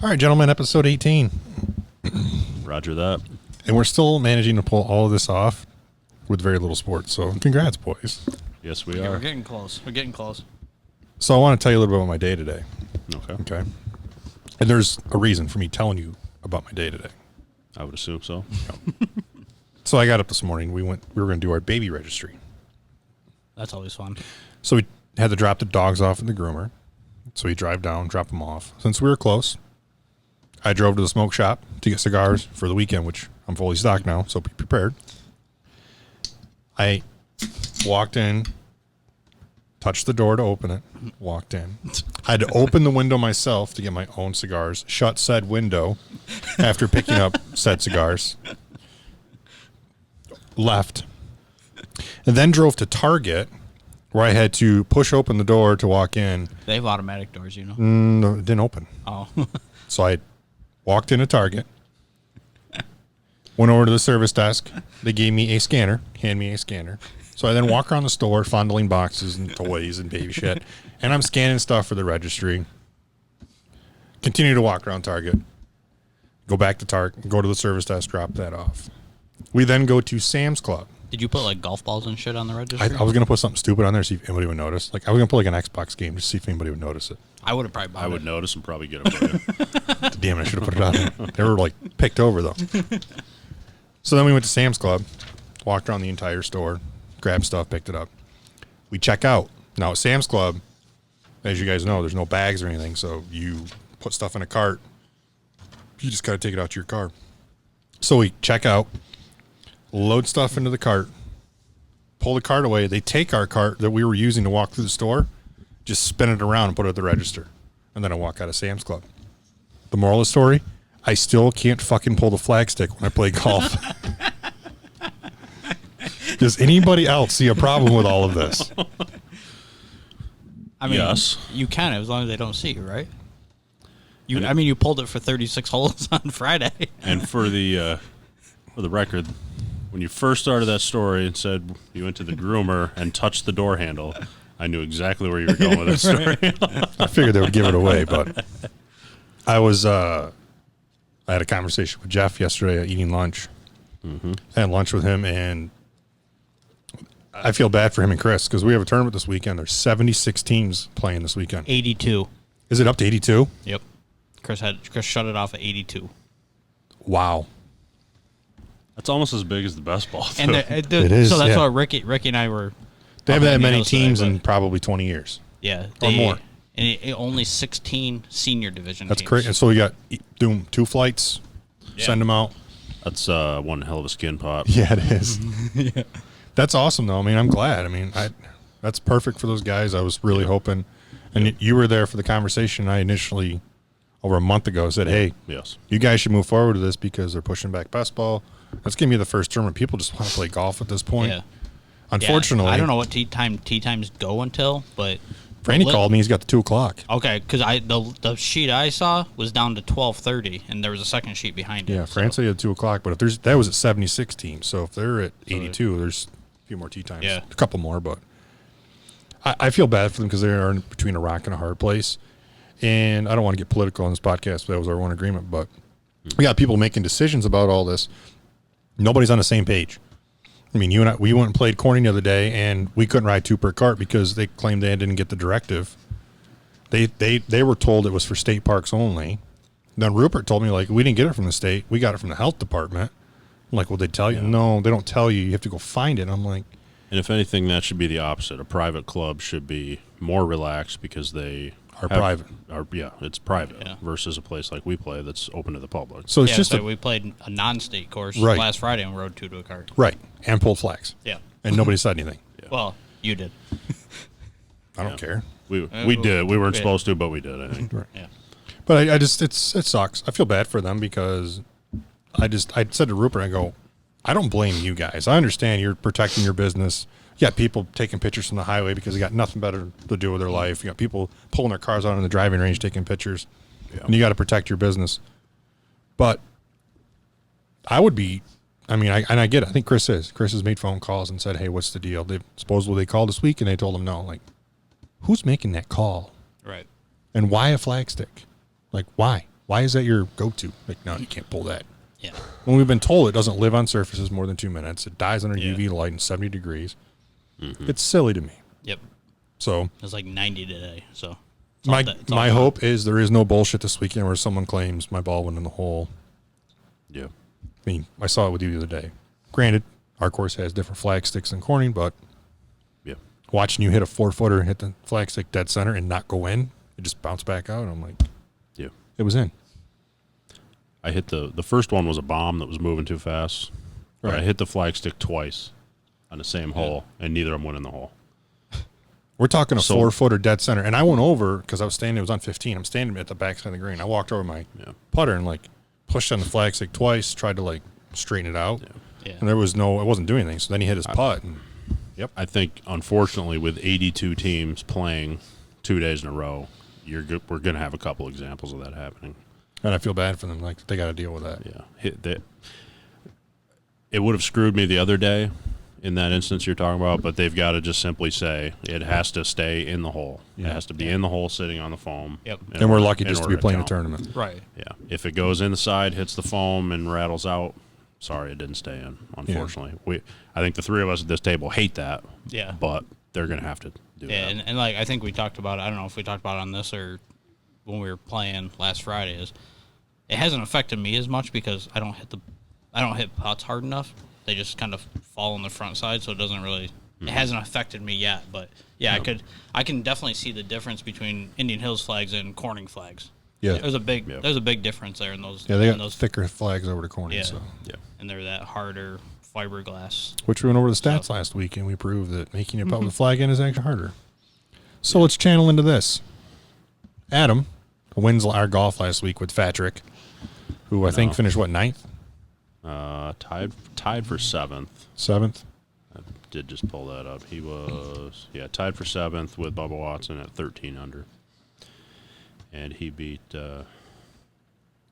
All right, gentlemen, episode 18. Roger that. And we're still managing to pull all of this off with very little sports. So congrats, boys. Yes, we Yeah, are. we're getting close. We're getting close. So I want to tell you a little bit about my day today. Okay. And there's a reason for me telling you about my day today. I would assume so. So I got up this morning. We were going to do our baby registry. That's always fun. So we had to drop the dogs off at the groomer. So we drive down, drop them off. Since we were close, I drove to the smoke shop to get cigars for the weekend, which I'm fully stocked now, so be prepared. I walked in, touched the door to open it, walked in. I had to open the window myself to get my own cigars, shut said window after picking up said cigars, left, and then drove to Target, where I had to push open the door to walk in. They have automatic doors, you know. No, it didn't open. Oh. So I walked into Target, went over to the service desk. They gave me a scanner, hand me a scanner. So I then walk around the store, fondling boxes and toys and baby shit. And I'm scanning stuff for the registry. Continue to walk around Target. Go back to Target, go to the service desk, drop that off. We then go to Sam's Club. Did you put like golf balls and shit on the registry? I was going to put something stupid on there, see if anybody would notice. Like I was going to put like an Xbox game to see if anybody would notice it. I would have probably bought I it. would notice and probably get it for you. Damn it, I should have put it on there. They were like picked over though. So then we went to Sam's Club, walked around the entire store, grabbed stuff, picked it up. We check out. Now at Sam's Club, as you guys know, there's no bags or anything, so you put stuff in a cart. You just got to take it out to your car. So we check out, load stuff into the cart, pull the cart away. They take our cart that we were using to walk through the store, just spin it around and put it at the register. And then I walk out of Sam's Club. The moral of the story, I still can't fucking pull the flag stick when I play golf. Does anybody else see a problem with all of this? I mean, Yes. you can as long as they don't see you, right? You pulled it for 36 holes on Friday. And for the record, when you first started that story and said you went to the groomer and touched the door handle, I knew exactly where you were going with that story. I figured they would give it away, but I had a conversation with Jeff yesterday eating lunch. Mm-hmm. I had lunch with him, and I feel bad for him and Chris because we have a tournament this weekend. There's 76 teams playing this weekend. 82. Is it up to 82? Yep. Chris shut it off at 82. Wow. That's almost as big as the best ball. And It is, so that's yeah. what Ricky and I were. They haven't had many Amigos today, teams but- in probably 20 years. Yeah, Or more. And only 16 senior division That's teams. crazy. And so we got doing 2 flights, send them out. That's one hell of a skin pop. Yeah, it is. Yeah. That's awesome, though. I mean, I'm glad. I mean, that's perfect for those guys. I was really hoping. And you were there for the conversation. I initially, over a month ago, said, hey, Yes. you guys should move forward with this because they're pushing back best ball. That's going to be the first tournament. People just want to play golf at this point. Yeah. Unfortunately. Yeah, I don't know what tee times go until, but Franny called me. He's got the 2 o'clock. Okay, because the sheet I saw was down to 12:30, and there was a second sheet behind it. Yeah, so- France said he had 2 o'clock, but if that was at 76 teams. So if they're at 82, there's a few more tee times. Yeah. A couple more, but I feel bad for them because they are in between a rock and a hard place. And I don't want to get political on this podcast, but that was our one agreement. But we got people making decisions about all this. Nobody's on the same page. I mean, you and I, we went and played Corning the other day, and we couldn't ride 2 per cart because they claimed they didn't get the directive. They were told it was for state parks only. Then Rupert told me, like, we didn't get it from the state. We got it from the health department. I'm like, well, they tell you? Yeah. No, they don't tell you. You have to go find it. And I'm like, And if anything, that should be the opposite. A private club should be more relaxed because they Are private. It's private Yeah. versus a place like we play that's open to the public. so it's Yeah, just so we played a non-state course Right. last Friday and rode 2 to a cart. right, and pulled flags. Yeah. And nobody said anything. Well, you did. I don't care. We did. We weren't Yeah. supposed to, but we did, I think. Right. Yeah. But I just, it sucks. I feel bad for them because I said to Rupert, I go, I don't blame you guys. I understand you're protecting your business. You got people taking pictures from the highway because they got nothing better to do with their life. You got people pulling their cars out on the driving range taking pictures. Yeah. And you got to protect your business. But I would be, I get it. I think Chris has made phone calls and said, hey, what's the deal? Supposedly they called this week and they told him no. Like, who's making that call? Right. And why a flag stick? Like, why? Why is that your go-to? Like, no, you can't pull that. Yeah. When we've been told it doesn't live on surfaces more than 2 minutes, it dies under Yeah. UV light in 70 degrees. Mm-hmm. It's silly to me. Yep. So It was like 90 today. So my all hope is there is no bullshit this weekend where someone claims my ball went in the hole. Yeah. I mean, I saw it with you the other day. Granted, our course has different flag sticks than Corning, but Yeah. watching you hit a 4-footer and hit the flag stick dead center and not go in, it just bounced back out. I'm like, Yeah. it was in. I hit the first one was a bomb that was moving too fast. But Right. I hit the flagstick twice on the same hole, and neither of them went in the hole. We're talking a So- 4-footer dead center. And I went over because I was standing, it was on 15. I'm standing at the backside of the green. I walked over my Yeah. putter and like pushed on the flag stick twice, tried to like straighten it out. Yeah. And there was it wasn't doing anything. So then he hit his putt. And, I think, unfortunately, with 82 teams playing 2 days in a row, we're going to have a couple examples of that happening. and I feel bad for them. Like, they got to deal with that. Yeah. It would have screwed me the other day in that instance you're talking about, but they've got to just simply say it has to stay in the hole. Yeah. It has to be in the hole sitting on the foam. Yep. in And we're order- lucky in just to order be playing a count. tournament. Right. Yeah. If it goes in the side, hits the foam, and rattles out, sorry, it didn't stay in, unfortunately. I think the three of us at this table hate that. Yeah. But they're going to have to do Yeah, that. and like I think we talked about, I don't know if we talked about it on this or when we were playing last Friday, is it hasn't affected me as much because I don't hit putts hard enough. They just kind of fall on the front side, so it doesn't really it hasn't affected me yet. But yeah, I can definitely see the difference between Indian Hills flags and Corning flags. Yeah. There's a big difference there in those. Yeah, they in got those, thicker flags over to Corning. Yeah. So. Yeah. and they're that harder fiberglass. Which we went over the stats last week, and we proved that making a putt with a flag in is actually harder. So let's channel into this. Adam wins our golf last week with Patrick, who I think finished, ninth? Tied for seventh. Seventh? I did just pull that up. He was, tied for seventh with Bubba Watson at 13 under. And he beat, the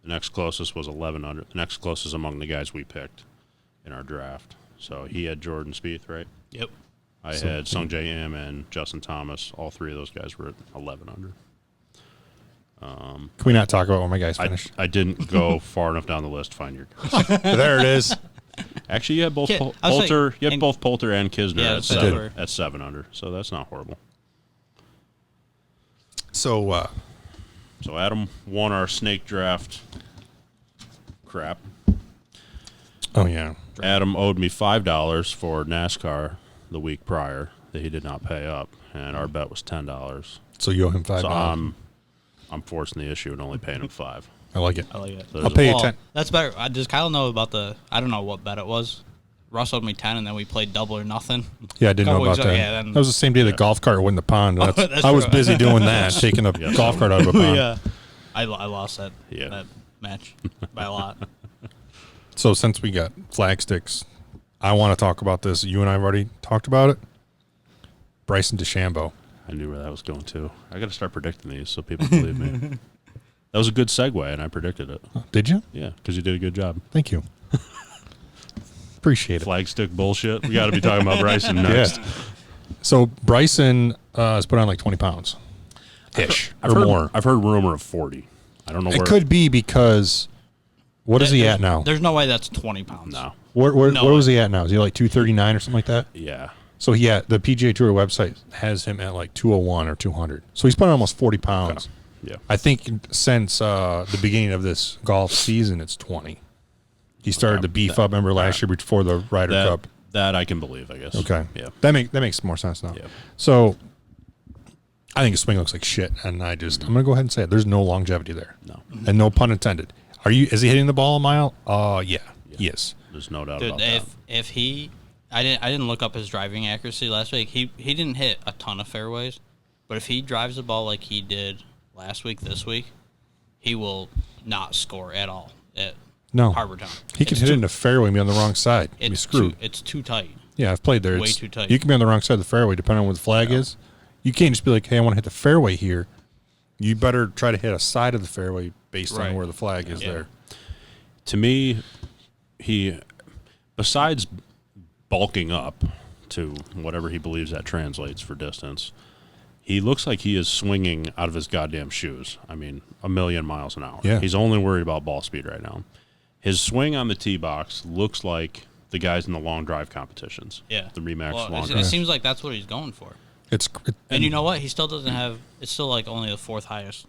next closest was 11 under. The next closest among the guys we picked in our draft. So he had Jordan Spieth, right? Yep. I had Sung Jae Im and Justin Thomas. All three of those guys were at 11 under. Can we not talk about where my guys finished? I didn't go far enough down the list to find your guys. There it is. Actually, you had both Yeah, I was Poulter. like- You had and- both Poulter and Kisner Yeah, at so seven, we're- at 7 under. So that's not horrible. So, So Adam won our snake draft crap. oh, yeah. Adam owed me $5 for NASCAR the week prior that he did not pay up, and our bet was $10. So you owe him $5. So I'm forcing the issue and only paying him $5. I like it. I like it. So I'll pay you Well, 10. That's better. Does Kyle know about I don't know what bet it was. Russ owed me 10, and then we played double or nothing. Yeah, I didn't know Couple about weeks ago, that. yeah, then- That was the same day the golf cart went in the pond. That's I was true. busy doing that, taking the Yes. golf cart out of a pond. Yeah. I lost that match by a lot. So since we got flag sticks, I want to talk about this. You and I have already talked about it. Bryson DeChambeau. I knew where that was going to. I got to start predicting these so people believe me. That was a good segue, and I predicted it. Did you? Yeah, because you did a good job. Thank you. Appreciate it. Flag stick bullshit. We got to be talking about Bryson next. Yeah. So Bryson has put on like 20 pounds ish I've or heard, more. I've heard rumor of 40. I don't know where. It could be because what is he at now? There's no way that's 20 pounds. No. Where No. what was he at now? Is he like 239 or something like that? Yeah. So the PGA Tour website has him at like 201 or 200. So he's put on almost 40 pounds. Yeah. I think since the beginning of this golf season, it's 20. He started to beef up. Remember last year before the Ryder Cup? That I can believe, I guess. Okay. Yeah. That makes more sense now. Yeah. So I think his swing looks like shit, and I'm gonna go ahead and say it. There's no longevity there. No. And no pun intended. Is he hitting the ball a mile? Yeah. He is. There's no doubt Dude, about that. if he, I didn't look up his driving accuracy last week. He didn't hit a ton of fairways, but if he drives the ball like he did last week, this week, he will not score at all at No. Harbor Town. He can hit it in a fairway and be on the wrong side. Be It's screwed. it's too tight. Yeah, I've played there. Way It's too tight. You can be on the wrong side of the fairway depending on where the flag is. You can't just be like, hey, I want to hit the fairway here. You better try to hit a side of the fairway based on Right. where the flag is Yeah. there. To me, he, besides bulking up to whatever he believes that translates for distance, he looks like he is swinging out of his goddamn shoes. I mean, a million miles an hour. Yeah. He's only worried about ball speed right now. His swing on the tee box looks like the guys in the long drive competitions. Yeah. The Remax long it drive. seems like that's what he's going for. And you know what? He still doesn't have. It's still like only the 4th highest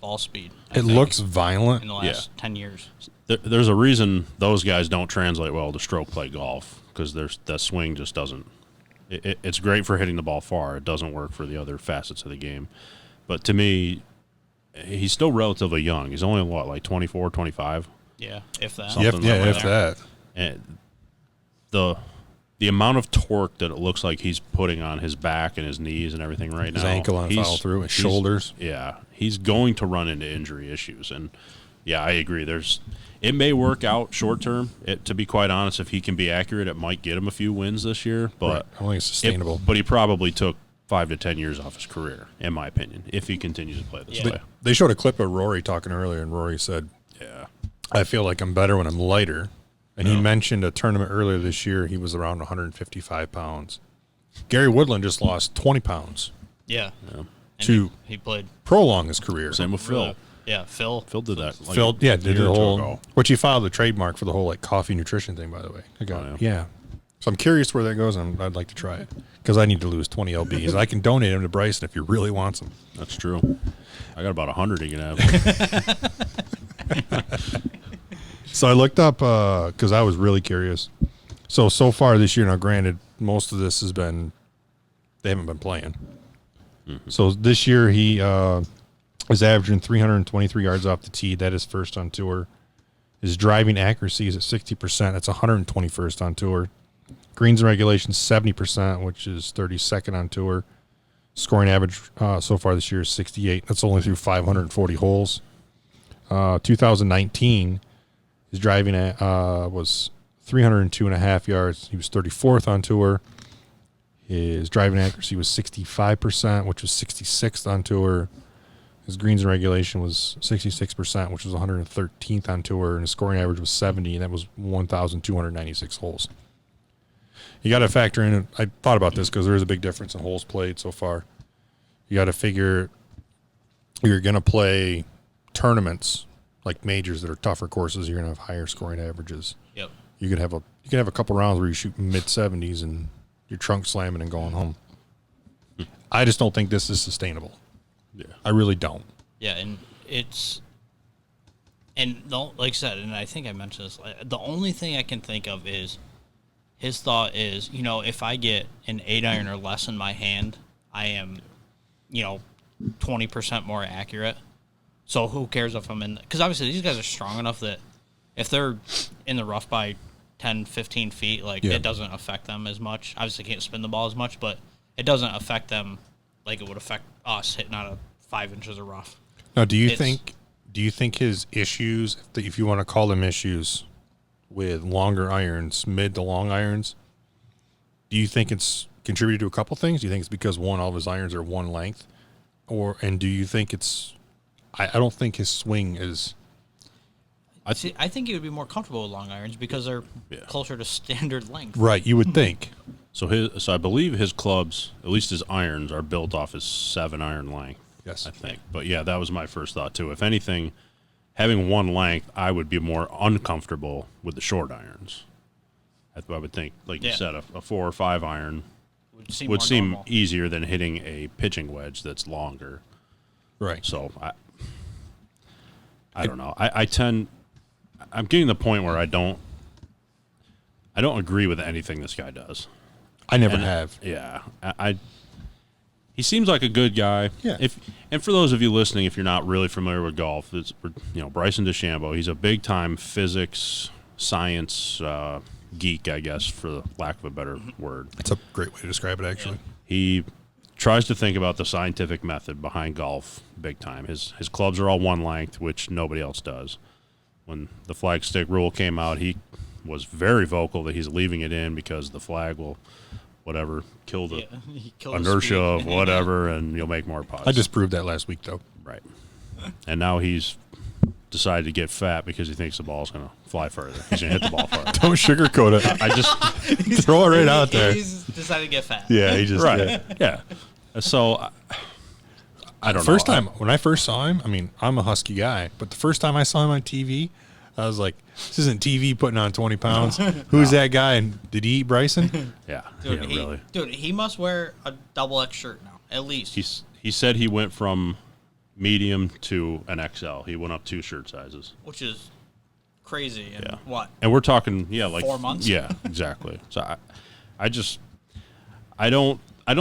ball speed. I it think, looks violent. in the last 10 years. There's a reason those guys don't translate well to stroke play golf, because that swing just doesn't. It's great for hitting the ball far. It doesn't work for the other facets of the game. But to me, he's still relatively young. He's only, what, like 24, 25? Yeah, if that. Something if that. And the amount of torque that it looks like he's putting on his back and his knees and everything right now. His ankle on follow through, his shoulders. Yeah, he's going to run into injury issues. And, yeah, I agree. It may work out short term. To be quite honest, if he can be accurate, it might get him a few wins this year. But Right. I don't think it's sustainable. but he probably took 5 to 10 years off his career, in my opinion, if he continues to play this way. They showed a clip of Rory talking earlier, and Rory said, Yeah. I feel like I'm better when I'm lighter. And he mentioned a tournament earlier this year. He was around 155 pounds. Gary Woodland just lost 20 pounds Yeah. And to he played. prolong his career. Same with Phil. Yeah, Phil. Phil did that. Like Phil, did a year the or two whole, ago. which he filed the trademark for the whole like coffee nutrition thing, by the way. Yeah. So I'm curious where that goes, and I'd like to try it because I need to lose 20 lbs. I can donate them to Bryson if he really wants them. That's true. I got about 100 he can have. So I looked up because I was really curious. So far this year, now granted, most of this has been they haven't been playing. Mm-hmm. So this year he is averaging 323 yards off the tee. That is first on tour. His driving accuracy is at 60%. That's 121st on tour. Greens and regulation 70%, which is 32nd on tour. Scoring average so far this year is 68. That's only through 540 holes. 2019, his driving was 302.5 yards. He was 34th on tour. His driving accuracy was 65%, which was 66th on tour. His greens and regulation was 66%, which was 113th on tour. And his scoring average was 70, and that was 1,296 holes. You got to factor in, I thought about this because there is a big difference in holes played so far. You got to figure you're going to play tournaments like majors that are tougher courses. You're going to have higher scoring averages. Yep. You could have a couple rounds where you shoot mid 70s and you're trunk slamming and going home. I just don't think this is sustainable. Yeah. I really don't. Yeah, and like I said, and I think I mentioned this, the only thing I can think of is his thought is, if I get an 8-iron or less in my hand, I am, 20% more accurate. So who cares if I'm in? Because obviously these guys are strong enough that if they're in the rough by 10, 15 feet, it doesn't affect them as much. Obviously can't spin the ball as much, but it doesn't affect them like it would affect us hitting out of 5 inches of rough. Now, do you think his issues, if you want to call them issues, with longer irons, mid to long irons, do you think it's contributed to a couple things? Do you think it's because all of his irons are one length, and do you think it's? I don't think his swing is. I think he would be more comfortable with long irons because they're closer to standard length. Right, you would think. So I believe his clubs, at least his irons, are built off his 7-iron length. Yes, I think. But yeah, that was my first thought too. If anything, having one length, I would be more uncomfortable with the short irons. I would think, like you said, a 4 or 5 iron would seem easier than hitting a pitching wedge that's longer. Right. So I don't know. I'm getting to the point where I don't agree with anything this guy does. I never have. Yeah. He seems like a good guy. Yeah. And for those of you listening, if you're not really familiar with golf, it's Bryson DeChambeau. He's a big time physics, science geek, I guess, for the lack of a better word. That's a great way to describe it, actually. He tries to think about the scientific method behind golf big time. His clubs are all one length, which nobody else does. When the flag stick rule came out, he was very vocal that he's leaving it in because the flag will kill the inertia of whatever, and you'll make more putts. I just proved that last week, though. Right. And now he's decided to get fat because he thinks the ball's going to fly further. He's going to hit the ball farther. Don't sugarcoat it. I just throw it right out there. He's decided to get fat. Yeah, he just right. Yeah. So I don't know. First time when I first saw him, I mean, I'm a husky guy, but the first time I saw him on TV, I was like, "This isn't TV putting on 20 pounds. Who's that guy? And did he eat Bryson?" Yeah, Dude, yeah, really. Dude, he must wear a double X shirt now, at least. He said he went from medium to an XL. He went up 2 shirt sizes. Which is crazy. And Yeah. what? And we're talking, like 4 months? Yeah, exactly. So I don't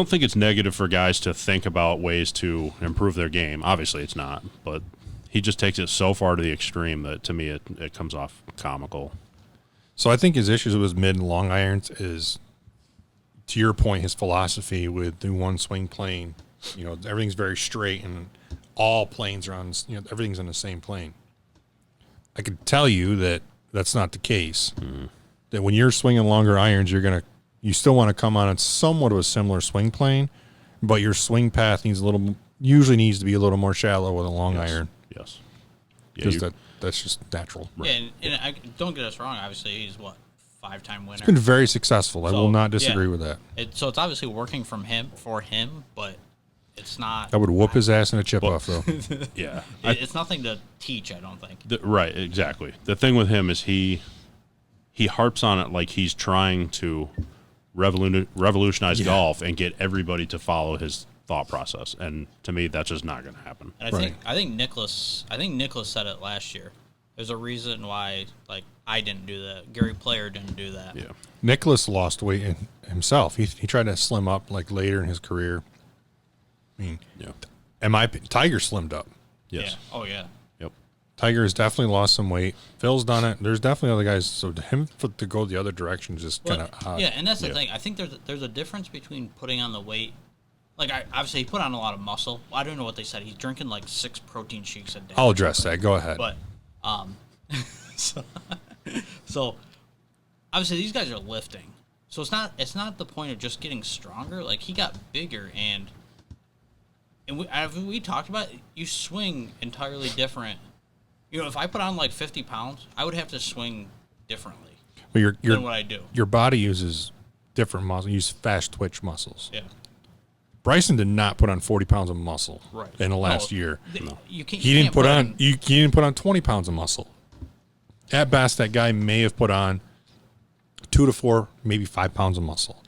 think it's negative for guys to think about ways to improve their game. Obviously, it's not, but he just takes it so far to the extreme that to me it comes off comical. So I think his issues with his mid and long irons is, to your point, his philosophy with the one swing plane. Everything's very straight and all planes are on. Everything's on the same plane. I could tell you that that's not the case. Mm-hmm. That when you're swinging longer irons, you still want to come on somewhat of a similar swing plane, but your swing path usually needs to be a little more shallow with a long iron. Yes. Because that's just natural. Yeah, and don't get us wrong. Obviously, he's 5-time winner. It's been very successful. I will not disagree with that. So it's obviously working for him, but it's not. I would whoop his ass in a chip-off, though. Yeah. It's nothing to teach, I don't think. Right, exactly. The thing with him is he harps on it like he's trying to revolutionize golf and get everybody to follow his thought process. And to me, that's just not going to happen. And I think Nicholas said it last year. There's a reason why, I didn't do that. Gary Player didn't do that. Yeah. Nicholas lost weight himself. He tried to slim up later in his career. I mean, Tiger slimmed up. Yes. Yeah. Oh, yeah. Yep. Tiger has definitely lost some weight. Phil's done it. There's definitely other guys. So to go the other direction is just kind of odd. Yeah, and that's the thing. I think there's a difference between putting on the weight. Obviously, he put on a lot of muscle. I don't know what they said. He's drinking 6 protein shakes a day. I'll address that. Go ahead. But, so obviously these guys are lifting. So it's not the point of just getting stronger. He got bigger and we talked about it, you swing entirely different. If I put on 50 pounds, I would have to swing differently than what I do. Your body uses different muscles. Use fast twitch muscles. Yeah. Bryson did not put on 40 pounds of muscle in the last year. He didn't put on 20 pounds of muscle. At best, that guy may have put on 2 to 4, maybe 5 pounds of muscle.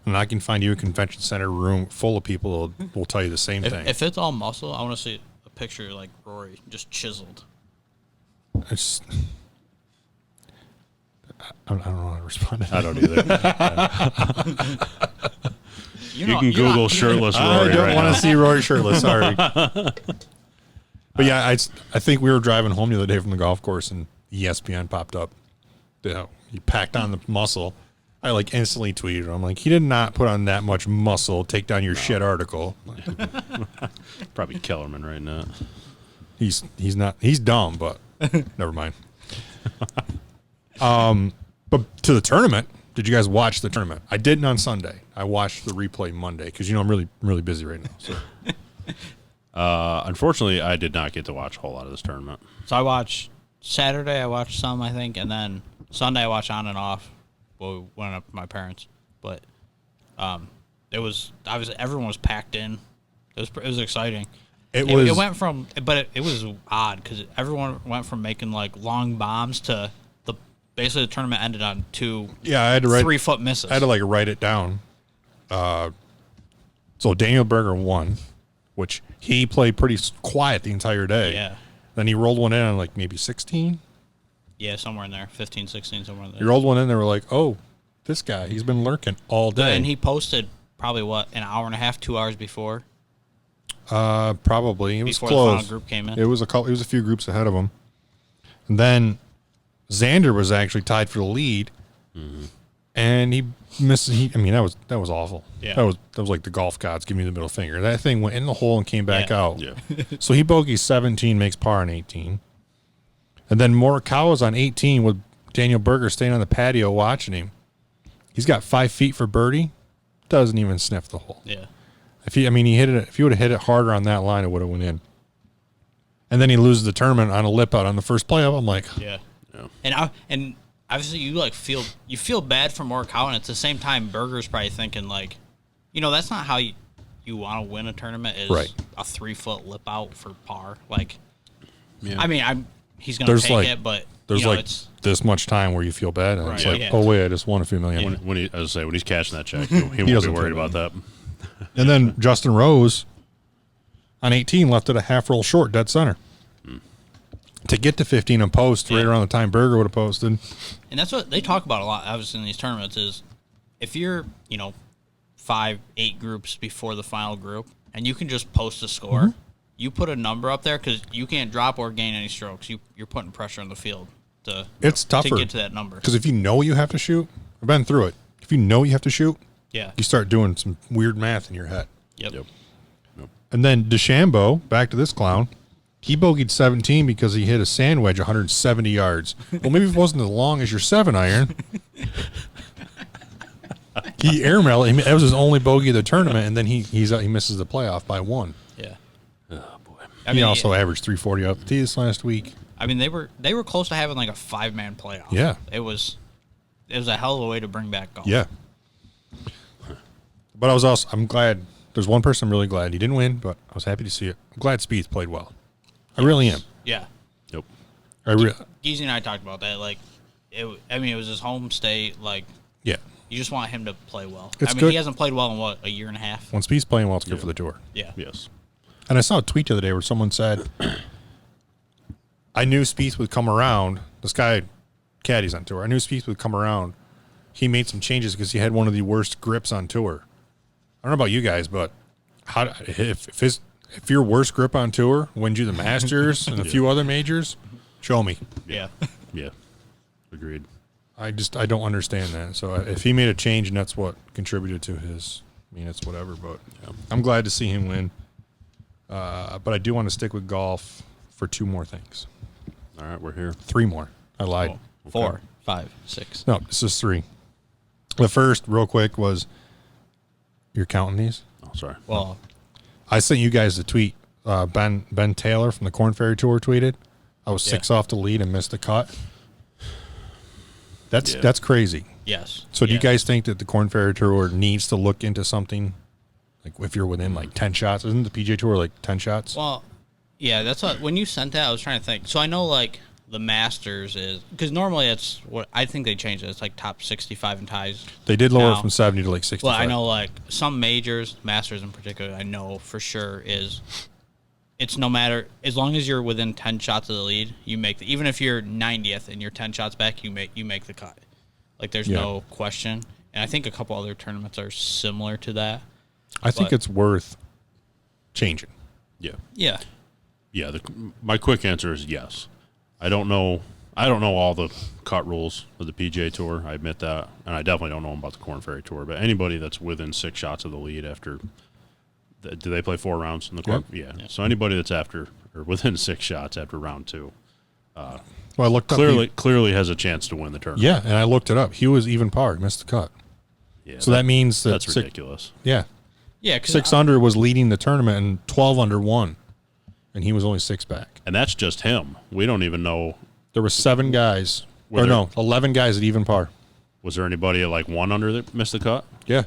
And I can find you a convention center room full of people who will tell you the same thing. If it's all muscle, I want to see a picture like Rory, just chiseled. I don't know how to respond to that. I don't either. You can Google shirtless Rory. I don't want to see Rory shirtless. Sorry. But yeah, I think we were driving home the other day from the golf course and ESPN popped up. He packed on the muscle. I instantly tweeted him. I'm like, he did not put on that much muscle. Take down your shit article. Probably Kellerman right now. He's not. He's dumb, but never mind. But to the tournament. Did you guys watch the tournament? I didn't on Sunday. I watched the replay Monday because I'm really, really busy right now. So. Unfortunately, I did not get to watch a whole lot of this tournament. So I watched Saturday. I watched some, I think, and then Sunday I watched on and off. Well, we went up to my parents, but it was obviously everyone was packed in. It was exciting. It went from, but it was odd because everyone went from making long bombs to. Basically, the tournament ended on 2 I had to 3-foot misses. I had to write it down. So Daniel Berger won, which he played pretty quiet the entire day. Yeah. Then he rolled one in on maybe 16. Yeah, somewhere in there, 15, 16, somewhere in there. He rolled one in. They were like, "Oh, this guy, he's been lurking all day." And he posted probably an hour and a half, 2 hours before. Probably it was before close. The final group came in. It was a few groups ahead of him, and then Xander was actually tied for the lead, and he missed. That was awful. Yeah. That was like the golf gods giving me the middle finger. That thing went in the hole and came back out. Yeah. So he bogeys 17, makes par on 18, and then Morikawa's on 18 with Daniel Berger staying on the patio watching him. He's got 5 feet for birdie, doesn't even sniff the hole. Yeah. He hit it. If he would have hit it harder on that line, it would have went in. And then he loses the tournament on a lip out on the first playoff. I'm like, yeah. And obviously you feel bad for Morikawa, and at the same time Berger's probably thinking that's not how you you want to win a tournament is Right. a 3-foot lip out for par. Like, Yeah. I mean, he's going to There's take like- it, but There's you know, like it's this much time where you feel bad, and it's Right. like, Yeah. oh wait, I just won a few million. When he, as I say, when he's cashing that check, he won't be doesn't worried care about that. And then Justin Rose on 18 left it a half roll short, dead center. To get to 15 and post right Yeah. around the time Berger would have posted. And that's what they talk about a lot, obviously, in these tournaments is if you're, 5, 8 groups before the final group and you can just post a score, Mm-hmm. you put a number up there because you can't drop or gain any strokes. You're putting pressure on the field It's tougher to get to that number. because if you know you have to shoot, I've been through it. If you know you have to shoot, Yeah. you start doing some weird math in your head. Yep. Yep. And then DeChambeau, back to this clown, he bogeyed 17 because he hit a sand wedge 170 yards. Well, maybe it wasn't as long as your 7-iron. He airmailed. That was his only bogey of the tournament, and then he misses the playoff by 1. Yeah. Oh boy. He also averaged 340 off the tee this last week. I mean, they were close to having like a 5-man playoff. Yeah. It was a hell of a way to bring back golf. Yeah. But I'm glad. There's one person I'm really glad he didn't win, but I was happy to see it. I'm glad Spieth played well. I really am. Yeah. Yep. Geezy and I talked about that. Like, it was his home state. Like, Yeah. you just want him to play well. It's I mean, good. he hasn't played well in, a year and a half? When Spieth's playing well, it's good Yeah. for the tour. Yeah. Yes. And I saw a tweet the other day where someone said, I knew Spieth would come around. This guy, caddies on tour. I knew Spieth would come around. He made some changes because he had one of the worst grips on tour. I don't know about you guys, but if your worst grip on tour wins you the Masters and a few other majors, show me. Yeah. Yeah. Agreed. I don't understand that. So if he made a change and that's what contributed to his, it's whatever. But I'm glad to see him win. But I do want to stick with golf for 2 more things. All right, we're here. 3 more. I lied. 4, 5, 6. No, this is 3. The first, real quick, was you're counting these. Oh, sorry. Well, I sent you guys a tweet. Ben Taylor from the Corn Ferry Tour tweeted, "I was 6 off the lead and missed the cut." That's crazy. yes. So do you Yes. guys think that the Corn Ferry Tour needs to look into something? Like if you're within like 10 shots, isn't the PGA Tour like 10 shots? Well, yeah, that's what, when you sent that, I was trying to think. So I know, like, the Masters is, because normally it's what, I think they changed it. It's like top 65 in ties. They did lower now. it from 70 to like 65. Well, I know, like, some majors, Masters in particular, I know for sure it's no matter, as long as you're within 10 shots of the lead, you make even if you're 90th and you're 10 shots back, you make the cut. Like, there's no question. And I think a couple other tournaments are similar to that. I think it's worth changing. Yeah. Yeah. Yeah. My quick answer is yes. I don't know all the cut rules of the PGA Tour. I admit that, and I definitely don't know about the Corn Ferry Tour. But anybody that's within 6 shots of the lead after, do they play 4 rounds in the Corn? Yep. Yeah. So anybody that's after or within 6 shots after round 2, Well, I looked up. clearly has a chance to win the tournament. Yeah, and I looked it up. He was even par. He missed the cut. Yeah, So that means that that's ridiculous. Yeah. Yeah. 'Cause 6 under was leading the tournament and 12 under won. And he was only 6 back. And that's just him. We don't even know. There were 7 guys. Were Or there- no, 11 guys at even par. Was there anybody at like 1 under that missed the cut? Yeah.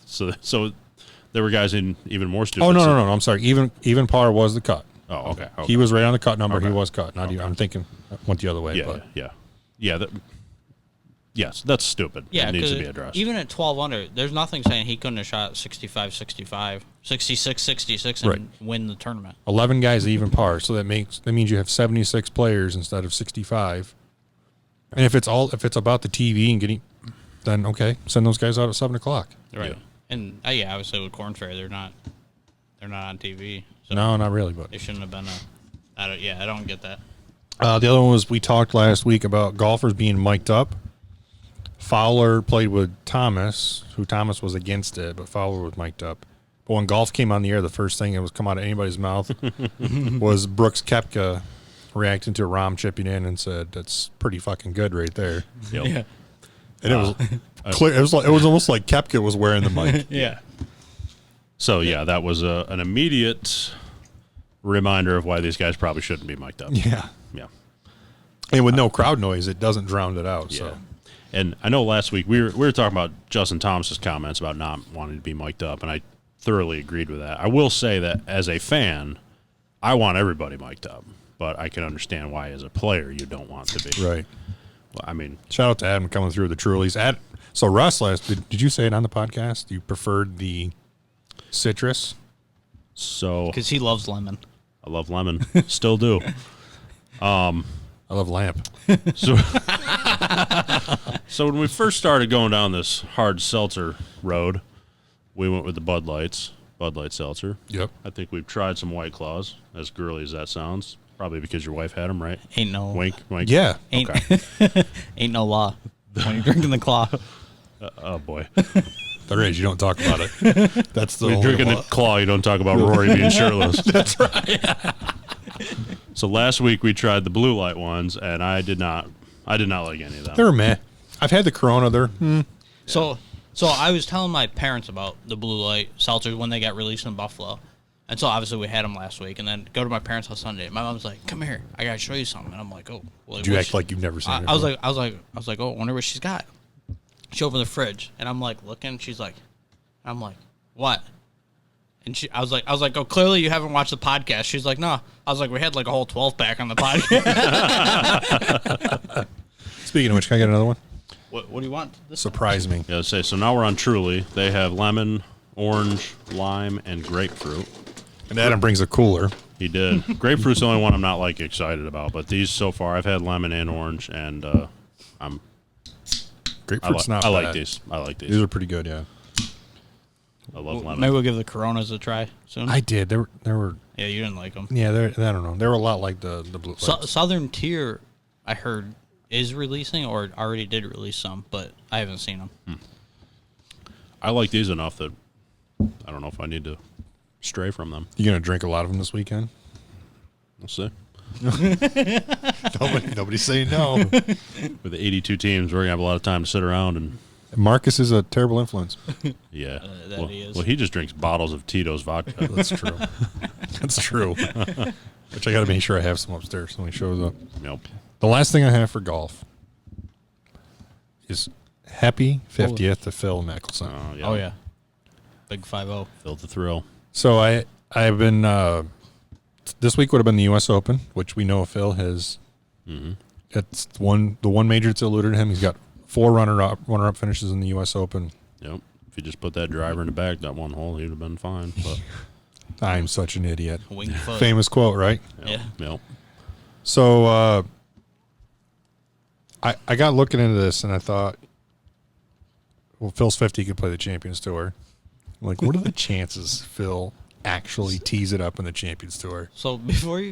So there were guys in even more stupid. Oh, no. I'm sorry. Even par was the cut. Oh, okay. He was right on the cut number. Okay. He was cut. Not even, I'm thinking it went the other way. Yeah, but yeah. Yes, that's stupid. Yeah, it needs to be because addressed. even at 12 under, there's nothing saying he couldn't have shot 65, 65, 66, 66 and Right. win the tournament. 11 guys at even par. So that means you have 76 players instead of 65. And if it's about the TV and getting, then okay, send those guys out at 7:00. Right. Yeah. And obviously with Corn Ferry, they're not on TV. So No, not really, but they shouldn't have been I don't get that. the other one was we talked last week about golfers being mic'd up. Fowler played with Thomas, who Thomas was against it, but Fowler was mic'd up. But when golf came on the air, the first thing that was come out of anybody's mouth was Brooks Koepka reacting to Rahm chipping in and said, "That's pretty fucking good right there." Yep. Yeah. And it was clear. It was almost like Koepka was wearing the mic. Yeah. So yeah, that was an immediate reminder of why these guys probably shouldn't be mic'd up. Yeah. Yeah. And with no crowd noise, it doesn't drown it out. Yeah. So And I know last week we were talking about Justin Thomas's comments about not wanting to be mic'd up, and I thoroughly agreed with that. I will say that as a fan, I want everybody mic'd up, but I can understand why as a player you don't want to be. Right. Well, I mean, shout out to Adam coming through the Trulies. So Russ, did you say it on the podcast? You preferred the citrus? So because he loves lemon. I love lemon, still do. I love lamp. So, so when we first started going down this hard seltzer road, we went with the Bud Light seltzer. Yep. I think we've tried some White Claws, as girly as that sounds. Probably because your wife had them, right? Ain't no Wink. Yeah. Okay. Ain't no law when you're drinking the claw. Oh boy. There is. You don't talk about it. That's the When you're drinking the claw, you don't talk about Rory being shirtless. That's right. So last week we tried the blue light ones, and I did not like any of them. They're meh. I've had the Corona. They're So I was telling my parents about the blue light seltzers when they got released in Buffalo. And so obviously we had them last week, and then go to my parents' house Sunday. My mom's like, "Come here, I gotta show you something." And I'm like, "Oh, well, Did you act like you've never seen it? I was like, "Oh, I wonder what she's got." She opened the fridge, and I'm like looking. She's like, "I'm like, what?" And I was like, "Oh, clearly you haven't watched the podcast." She's like, "No." I was like, "We had like a whole 12-pack on the podcast." Speaking of which, can I get another one? What do you want? Surprise me. Yeah, so now we're on Truly. They have lemon, orange, lime, and grapefruit. And Adam brings a cooler. He did. Grapefruit's the only one I'm not like excited about, but these so far I've had lemon and orange, and Grapefruit's not I bad. like these. I like these. These are pretty good, yeah. I love lemon. Maybe we'll give the Coronas a try soon. I did. There were. Yeah, you didn't like them. Yeah, I don't know. They were a lot like the blue. Southern Tier, I heard, is releasing or already did release some, but I haven't seen them. I like these enough that I don't know if I need to stray from them. You gonna drink a lot of them this weekend? We'll see. Nobody's saying no. With the 82 teams, we're gonna have a lot of time to sit around and. Marcus is a terrible influence. Yeah, he is. Well, he just drinks bottles of Tito's vodka. That's true. That's true. Which I got to make sure I have some upstairs when he shows up. Nope. The last thing I have for golf is happy 50th to Phil Mickelson. Yeah. Oh, yeah. Big 5-0. Feel the thrill. So I've been this week would have been the U.S. Open, which we know Phil has. Mm-hmm. It's the one major that's eluded him. He's got 4 runner-up finishes in the U.S. Open. Yep. If you just put that driver in the bag that one hole, he'd have been fine. But I'm such an idiot. Winged foot. Famous quote, right? Yeah. Yep. So I got looking into this, and I thought, well, Phil's 50, he could play the Champions Tour. I'm like, what are the chances Phil actually tees it up in the Champions Tour? So before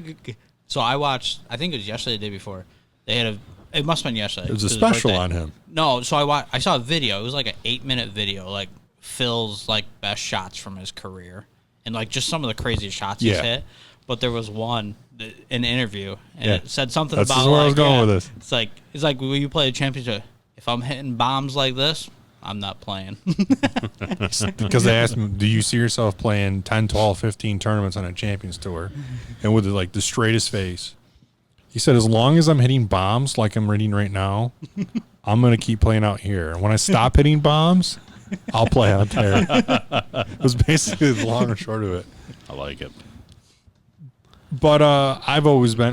so I watched, I think it was yesterday, the day before. They had it must have been yesterday. It was a 'cause special birthday. on him. No, so I saw a video. It was like an 8-minute video, like Phil's like best shots from his career, and like just some of the craziest shots he's hit. But there was one in an interview, and it said something That's about where like, I was going with this. It's like will you play a championship? If I'm hitting bombs like this, I'm not playing. Because they asked him, do you see yourself playing 10, 12, 15 tournaments on a Champions Tour? And with like the straightest face, he said, as long as I'm hitting bombs like I'm hitting right now, I'm going to keep playing out here. And when I stop hitting bombs, I'll play out there. It was basically the long and short of it. I like it. But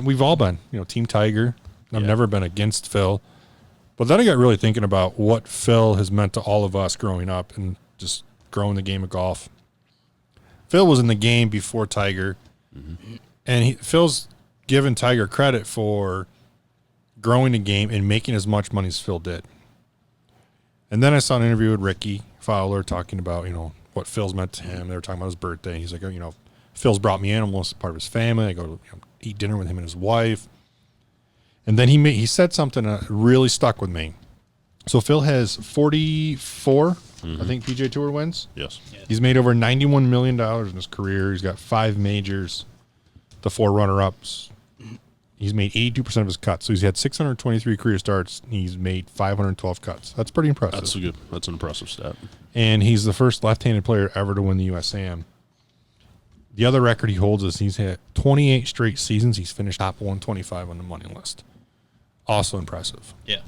we've all been, Team Tiger. I've never been against Phil. But then I got really thinking about what Phil has meant to all of us growing up and just growing the game of golf. Phil was in the game before Tiger, and Phil's given Tiger credit for growing the game and making as much money as Phil did. And then I saw an interview with Ricky Fowler talking about, what Phil's meant to him. They were talking about his birthday. He's like, Phil's brought me animals, part of his family. I go to eat dinner with him and his wife. And then he said something that really stuck with me. So Phil has 44, I think, PGA Tour wins. Yes. He's made over $91 million in his career. He's got 5 majors, the 4 runner-ups. He's made 82% of his cuts. So he's had 623 career starts. And he's made 512 cuts. That's pretty impressive. That's an impressive stat. And he's the first left-handed player ever to win the USAM. The other record he holds is he's had 28 straight seasons. He's finished top 125 on the money list. Also impressive. Yeah.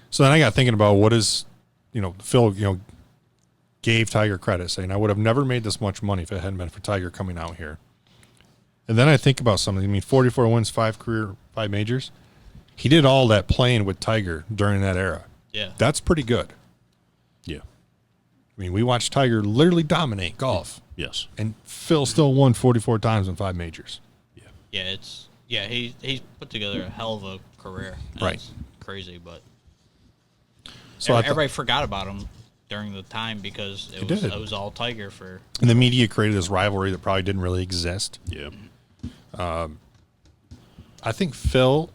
So then I got thinking about what is, Phil, gave Tiger credit, saying, I would have never made this much money if it hadn't been for Tiger coming out here. And then I think about something. I mean, 44 wins, 5 majors. He did all that playing with Tiger during that era. Yeah. That's pretty good. Yeah. I mean, we watched Tiger literally dominate golf. Yes. And Phil still won 44 times in 5 majors. Yeah. Yeah, he's put together a hell of a career. Right. It's crazy, but So everybody forgot about him during the time because it was all Tiger for. And the media created this rivalry that probably didn't really exist. Yeah. I think Phil,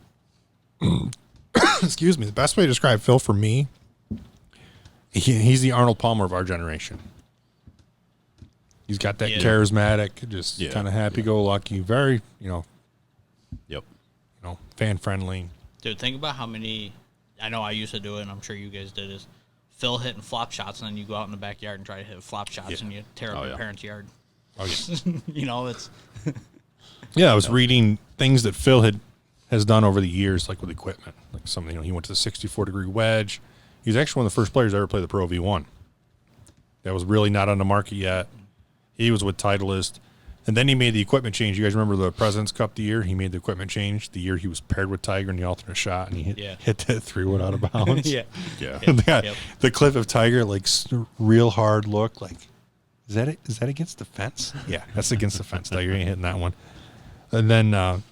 excuse me, the best way to describe Phil for me, he's the Arnold Palmer of our generation. He's got that charismatic, just kind of happy-go-lucky, very, Yep. fan-friendly. Dude, think about how many. I know I used to do it, and I'm sure you guys did. Is Phil hitting flop shots, and then you go out in the backyard and try to hit flop shots, and you tear up your parents' yard. Oh yeah. It's. Yeah, I was reading things that Phil has done over the years, like with equipment, like something. He went to the 64-degree wedge. He's actually one of the first players to ever play the Pro V1. That was really not on the market yet. He was with Titleist, and then he made the equipment change. You guys remember the President's Cup the year he made the equipment change? The year he was paired with Tiger in the alternate shot, and he hit that 3-wood out of bounds. Yeah. The clip of Tiger, like real hard look, like is that against the fence? Yeah, that's against the fence. Tiger ain't hitting that one. And then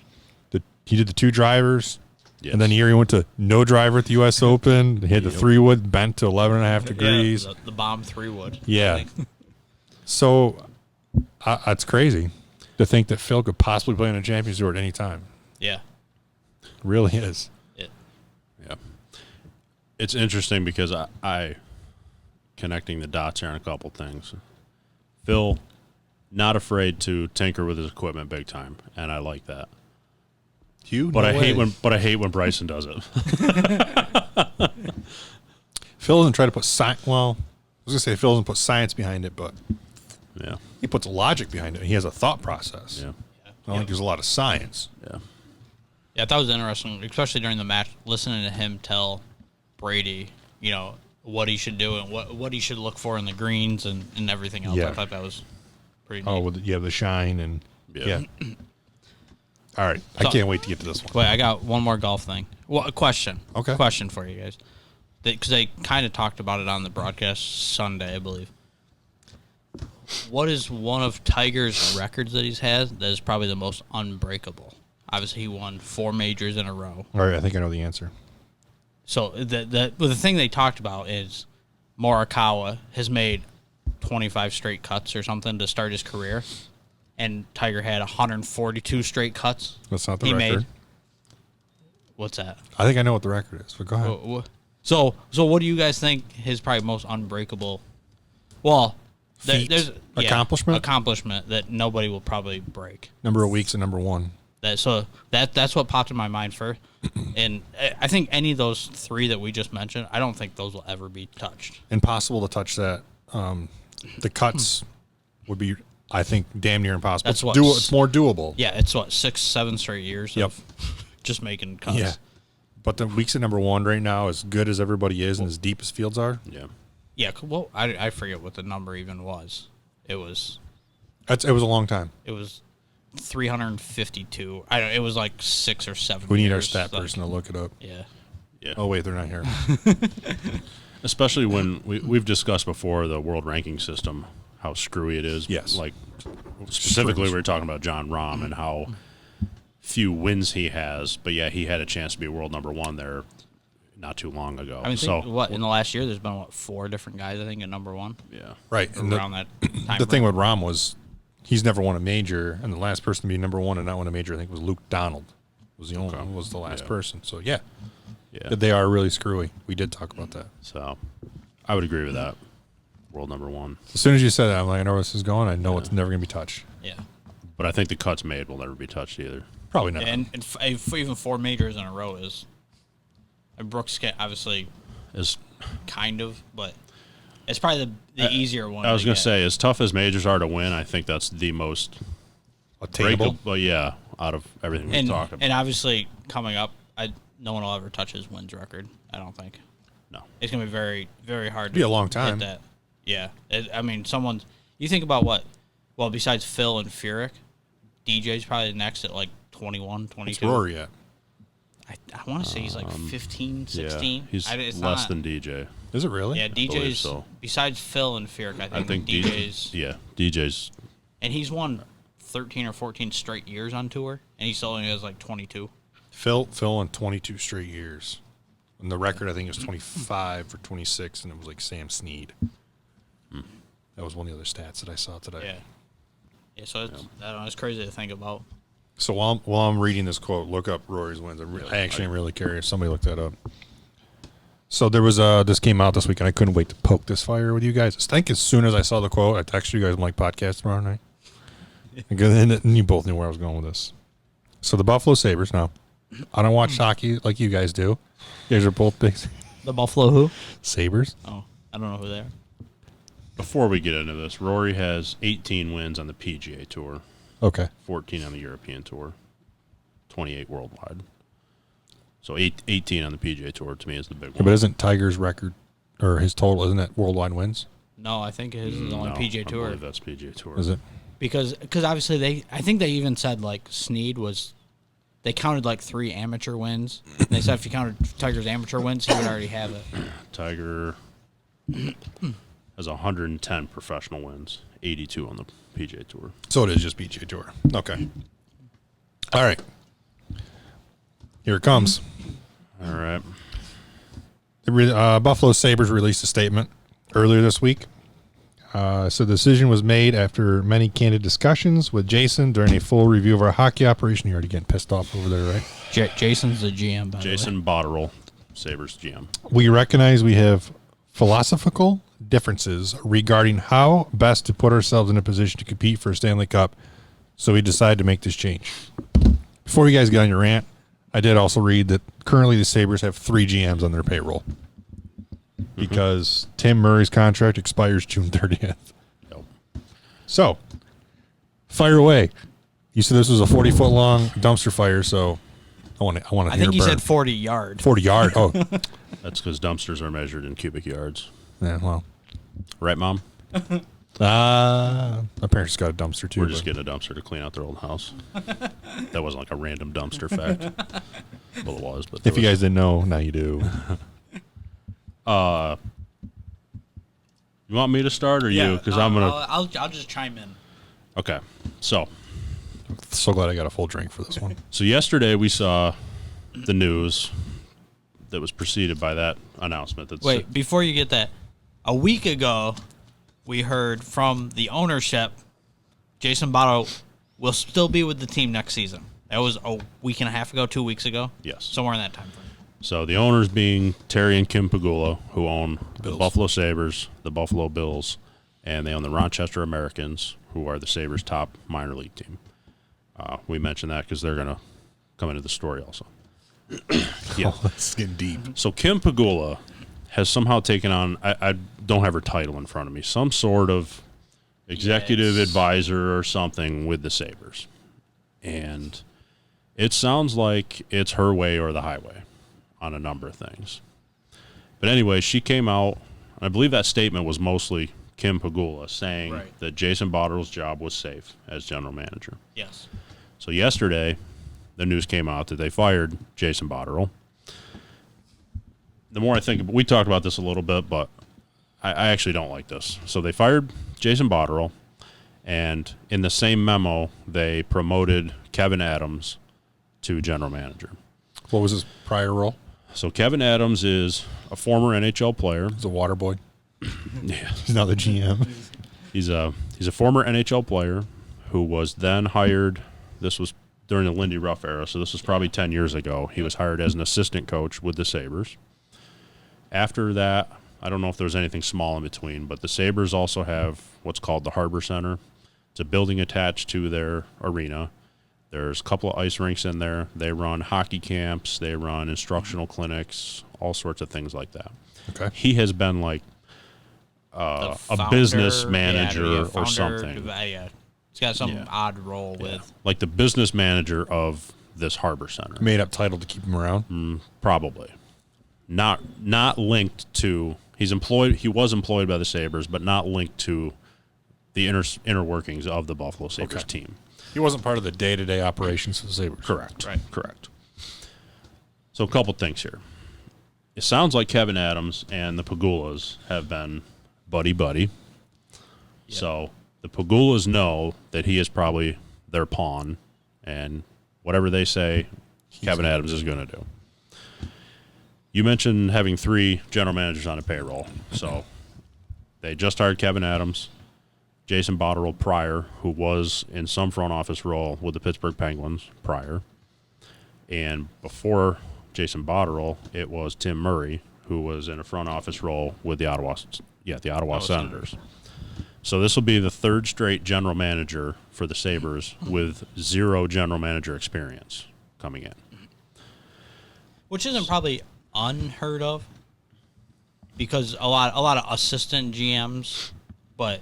he did the 2 drivers. Yes. And then the year he went to no driver at the U.S. Open. He had the 3-wood bent to 11.5 degrees. Yeah, the bomb 3-wood. Yeah. So it's crazy to think that Phil could possibly play on a Champions Tour at any time. Yeah. It really is. Yeah. It's interesting because I connecting the dots here on a couple things. Phil, not afraid to tinker with his equipment big time, and I like that. But I hate when Bryson does it. Phil doesn't try to put science. Well, I was gonna say Phil doesn't put science behind it, but he puts logic behind it. He has a thought process. Yeah, I don't think there's a lot of science. Yeah, I thought it was interesting, especially during the match, listening to him tell Brady, what he should do and what he should look for in the greens and everything else. Yeah. I thought that was pretty neat. Oh, with the shine and All right, I can't wait to get to this one. Wait, I got one more golf thing. Well, a question. Okay. Question for you guys. Because they kind of talked about it on the broadcast Sunday, I believe. What is one of Tiger's records that he's had that is probably the most unbreakable? Obviously, he won 4 majors in a row. All right, I think I know the answer. So the thing they talked about is Morikawa has made 25 straight cuts or something to start his career. And Tiger had 142 straight cuts. That's not the record. Made. What's that? I think I know what the record is, but go ahead. So what do you guys think his probably most unbreakable? Well, there's accomplishment that nobody will probably break. Number of weeks at number 1. That's what popped in my mind first. And I think any of those 3 that we just mentioned, I don't think those will ever be touched. Impossible to touch that. The cuts would be, I think, damn near impossible. That's what it's more doable. Yeah, it's 6-7 straight years of just making cuts. Yeah. But the weeks at number 1 right now, as good as everybody is and as deep as fields are. Yeah. Yeah, well, I forget what the number even was. It was a long time. It was 352. It was like 6 or 7. We need our stat person to look it up. Yeah. Oh wait, they're not here. Especially when we've discussed before the world ranking system, how screwy it is. Yes. Like specifically, we were talking about John Rahm and how few wins he has, but he had a chance to be world number 1 there not too long ago. I mean, in the last year, there's been 4 different guys I think at number 1. Yeah. Right. And around that time. The thing with Rahm was he's never won a major, and the last person to be number 1 and not win a major, I think, was Luke Donald. Was the only one, was the last person. So they are really screwy. We did talk about that. So I would agree with that. World number 1. As soon as you said that, I'm like, I know where this is going. I know it's never going to be touched. Yeah. But I think the cuts made will never be touched either. Probably not. And even 4 majors in a row is. Brooks obviously is kind of, but it's probably the easier one. I was going to say, as tough as majors are to win, I think that's the most attainable. But out of everything we've talked about. And obviously, coming up, no one will ever touch his wins record. I don't think. No, it's going to be very, very hard. It'll be a long time. Hit that. Yeah. I mean, you think about what? Well, besides Phil and Furyk, DJ's probably next at like 21, 22. What's Rory at? I want to say he's like 15, 16. Yeah, he's less than DJ. Is it really? Yeah, DJ's, besides Phil and Furyk, I think DJ's. DJ's. And he's won 13 or 14 straight years on tour, and he still only has like 22. Phil in 22 straight years. And the record, I think, is 25 or 26, and it was like Sam Snead. That was one of the other stats that I saw today. Yeah. Yeah, so I don't know, it's crazy to think about. So while I'm reading this quote, look up Rory's wins. I actually am really curious. Somebody looked that up. So there was this came out this week, and I couldn't wait to poke this fire with you guys. I think as soon as I saw the quote, I texted you guys, I'm like, podcast tomorrow night. And you both knew where I was going with this. So the Buffalo Sabres now. I don't watch hockey like you guys do. You guys are both big The Buffalo who? Sabres. Oh, I don't know who they are. Before we get into this, Rory has 18 wins on the PGA Tour. Okay. 14 on the European Tour. 28 worldwide. So 18 on the PGA Tour to me is the big one. But isn't Tiger's record, or his total, isn't that worldwide wins? No, I think his is only PGA Tour. I believe that's PGA Tour. Is it? Because obviously I think they even said like Snead was, they counted like 3 amateur wins. And they said if you counted Tiger's amateur wins, he would already have it. Tiger has 110 professional wins, 82 on the PGA Tour. So it is just PGA Tour. Okay. All right. Here it comes. All right. The Buffalo Sabres released a statement earlier this week. So the decision was made after many candid discussions with Jason during a full review of our hockey operation. You're already getting pissed off over there, right? Jason's the GM, by Jason Botterill, Sabres GM. We recognize we have philosophical differences regarding how best to put ourselves in a position to compete for a Stanley Cup, so we decided to make this change. Before you guys get on your rant, I did also read that currently the Sabres have 3 GMs on their payroll because Tim Murray's contract expires June 30th. Yep. So, fire away. You said this was a 40-foot long dumpster fire, so I want to I think he said 40 yard. 40 yard. Oh, That's because dumpsters are measured in cubic yards. yeah. Well, Right, Mom? my parents got a dumpster too. We're just getting a dumpster to clean out their old house. That wasn't like a random dumpster fact. Well, it was, but If you guys didn't know, now you do. You want me to start or you? Because I'm gonna. I'll just chime in. Okay, so So glad I got a full drink for this one. yesterday we saw the news that was preceded by that announcement. Wait, before you get that, a week ago, we heard from the ownership, Jason Botto will still be with the team next season. That was a week and a half ago, 2 weeks ago. Yes. Somewhere in that time frame. So the owners being Terry and Kim Pagula, who own the Bills. Buffalo Sabres, the Buffalo Bills, and they own the Rochester Americans, who are the Sabres' top minor league team. We mentioned that because they're going to come into the story also. Yeah. Oh, that's getting deep. So Kim Pagula has somehow taken on, I don't have her title in front of me, some sort of executive advisor or something with the Sabres. And it sounds like it's her way or the highway on a number of things. But anyway, she came out, and I believe that statement was mostly Kim Pagula saying that Jason Botterill's job was safe as general manager. Yes. So yesterday, the news came out that they fired Jason Botterill. The more I think, we talked about this a little bit, but I actually don't like this. So they fired Jason Botterill, and in the same memo, they promoted Kevin Adams to general manager. What was his prior role? So Kevin Adams is a former NHL player. He's a water boy. Yeah. He's now the GM. He's a former NHL player who was then hired. This was during the Lindy Ruff era, so this was probably 10 years ago. He was hired as an assistant coach with the Sabres. After that, I don't know if there was anything small in between, but the Sabres also have what's called the Harbor Center. It's a building attached to their arena. There's a couple of ice rinks in there. They run hockey camps. They run instructional clinics, all sorts of things like that. Okay. He has been like a business manager or something. Yeah. He's got some odd role with. Like the business manager of this Harbor Center. Made up title to keep him around. Probably. not linked to. He was employed by the Sabres, but not linked to the inner workings of the Buffalo Sabres team. He wasn't part of the day-to-day operations of the Sabres. Correct. Right. Correct. So a couple things here. It sounds like Kevin Adams and the Pagulas have been buddy-buddy. Yeah. So the Pagulas know that he is probably their pawn, and whatever they say, Kevin Adams is going to do. You mentioned having 3 general managers on a payroll. So they just hired Kevin Adams, Jason Botterill prior, who was in some front office role with the Pittsburgh Penguins prior. And before Jason Botterill, it was Tim Murray, who was in a front office role with the Ottawa Senators. So this will be the 3rd straight general manager for the Sabres with 0 general manager experience coming in. Which isn't probably unheard of, because a lot of assistant GMs, but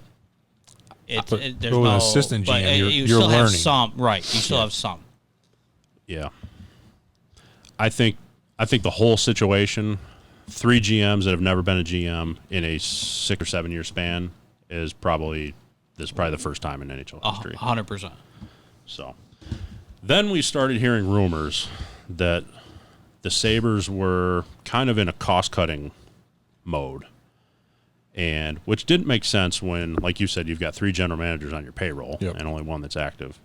there's with no an assistant but GM, you you're still have learning. some, right? You still have some. Yeah. I think the whole situation, 3 GMs that have never been a GM in a 6 or 7 year span is probably the first time in NHL history. 100%. So then we started hearing rumors that the Sabres were kind of in a cost-cutting mode, and which didn't make sense when, like you said, you've got 3 general managers on your payroll and only 1 that's active.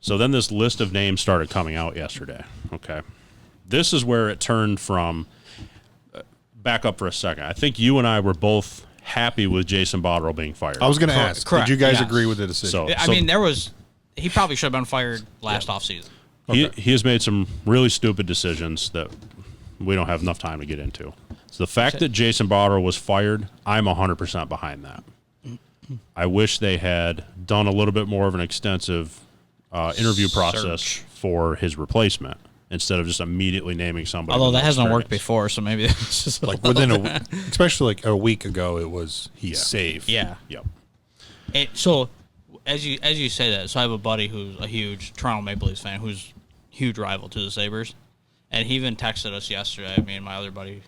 So then this list of names started coming out yesterday. Okay. This is where it turned from back up for a second. I think you and I were both happy with Jason Botterill being fired. I was going to ask, correct, did you guys yes. agree with the decision? I mean, he probably should have been fired last offseason. He has made some really stupid decisions that we don't have enough time to get into. So the fact that Jason Botterill was fired, I'm 100% behind that. I wish they had done a little bit more of an extensive interview process for his replacement instead of just immediately naming somebody. Although that hasn't worked before, so maybe it's just like within especially like a week ago, it was he's safe. Yeah. Yep. So as you say that, so I have a buddy who's a huge Toronto Maple Leafs fan, who's huge rival to the Sabres, and he even texted us yesterday, me and my other buddy.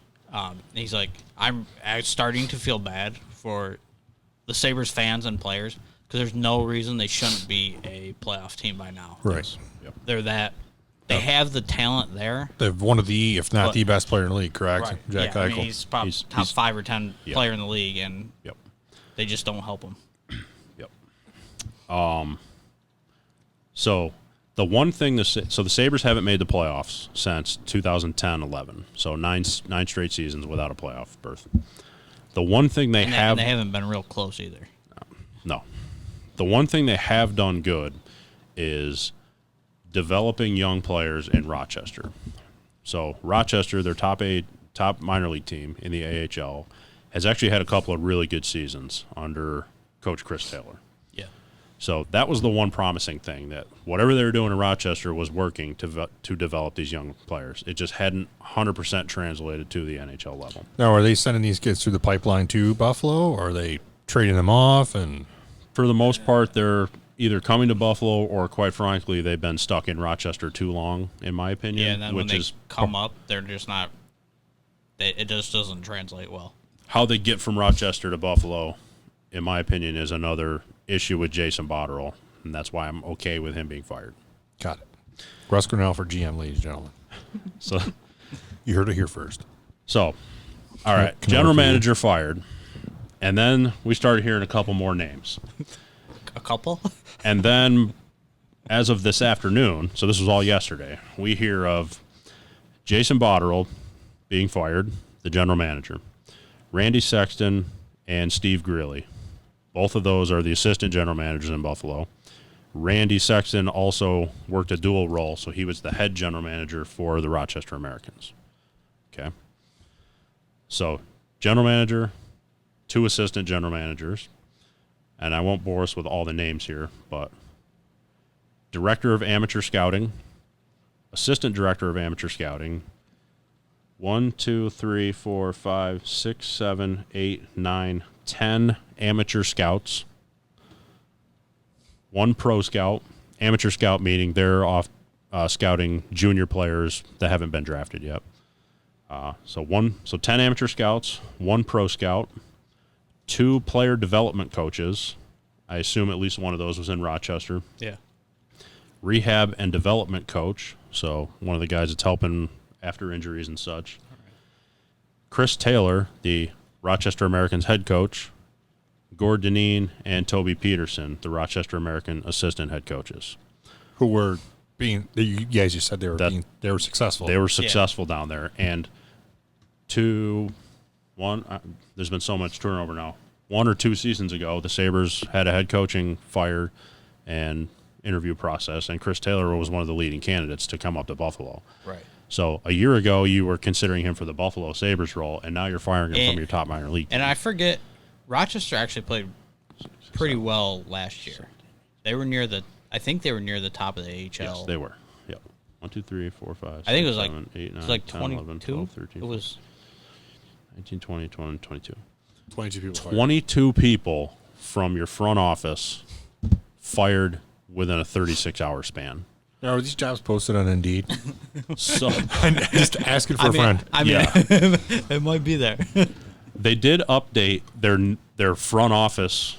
He's like, I'm starting to feel bad for the Sabres fans and players because there's no reason they shouldn't be a playoff team by now. Right. Yep. They're that. They have the talent there. They're one of the, if not the best player in the league, correct? Right. Jack yeah, Eichel. I mean, he's probably top 5 or 10 player in the league, and they just don't help him. Yep. So the one thing, the Sabres haven't made the playoffs since 2010-11. So nine straight seasons without a playoff berth. The one thing they haven't been real close either. No. The one thing they have done good is developing young players in Rochester. So Rochester, their top minor league team in the AHL, has actually had a couple of really good seasons under Coach Chris Taylor. Yeah. So that was the one promising thing, that whatever they were doing in Rochester was working to develop these young players. It just hadn't 100% translated to the NHL level. Now, are they sending these kids through the pipeline to Buffalo, or are they trading them off? And for the most part, they're either coming to Buffalo or, quite frankly, they've been stuck in Rochester too long, in my opinion. Yeah, and then when they come up, they're just not – it just doesn't translate well. How they get from Rochester to Buffalo, in my opinion, is another issue with Jason Botterill, and that's why I'm okay with him being fired. Got it. Russ Grinnell for GM, ladies and gentlemen. So you heard it here first. So, all right, general manager fired, and then we started hearing a couple more names. A couple? And then, as of this afternoon, so this was all yesterday, we hear of Jason Botterill being fired, the general manager, Randy Sexton, and Steve Greeley. Both of those are the assistant general managers in Buffalo. Randy Sexton also worked a dual role, so he was the head general manager for the Rochester Americans. Okay. So, general manager, 2 assistant general managers, and I won't bore us with all the names here, but director of amateur scouting, assistant director of amateur scouting, 1, 2, 3, 4, 5, 6, 7, 8, 9, 10 amateur scouts, 1 pro scout. Amateur scout meaning they're off scouting junior players that haven't been drafted yet. So 10 amateur scouts, 1 pro scout, 2 player development coaches. I assume at least one of those was in Rochester. Yeah. Rehab and development coach, so one of the guys that's helping after injuries and such. Chris Taylor, the Rochester Americans head coach, Gord Deneen, and Toby Peterson, the Rochester American assistant head coaches. Who were being, you guys just said they were successful. They were successful down there. And there's been so much turnover now. 1 or 2 seasons ago, the Sabres had a head coaching fire and interview process, and Chris Taylor was one of the leading candidates to come up to Buffalo. Right. So a year ago, you were considering him for the Buffalo Sabres role, and now you're firing him from your top minor league team. And I forget, Rochester actually played pretty well last year. They were near the top of the AHL. Yes, they were. Yep. 1, 2, 3, 4, 5, 6, I think it was 7, 8, 9, it was like 10, 22. 11, 12, 13, It was 19, 20, 21, 22. 22 people fired. 22 people from your front office fired within a 36-hour span. Are these jobs posted on Indeed? So Just asking for a friend. Yeah. it might be there. They did update their front office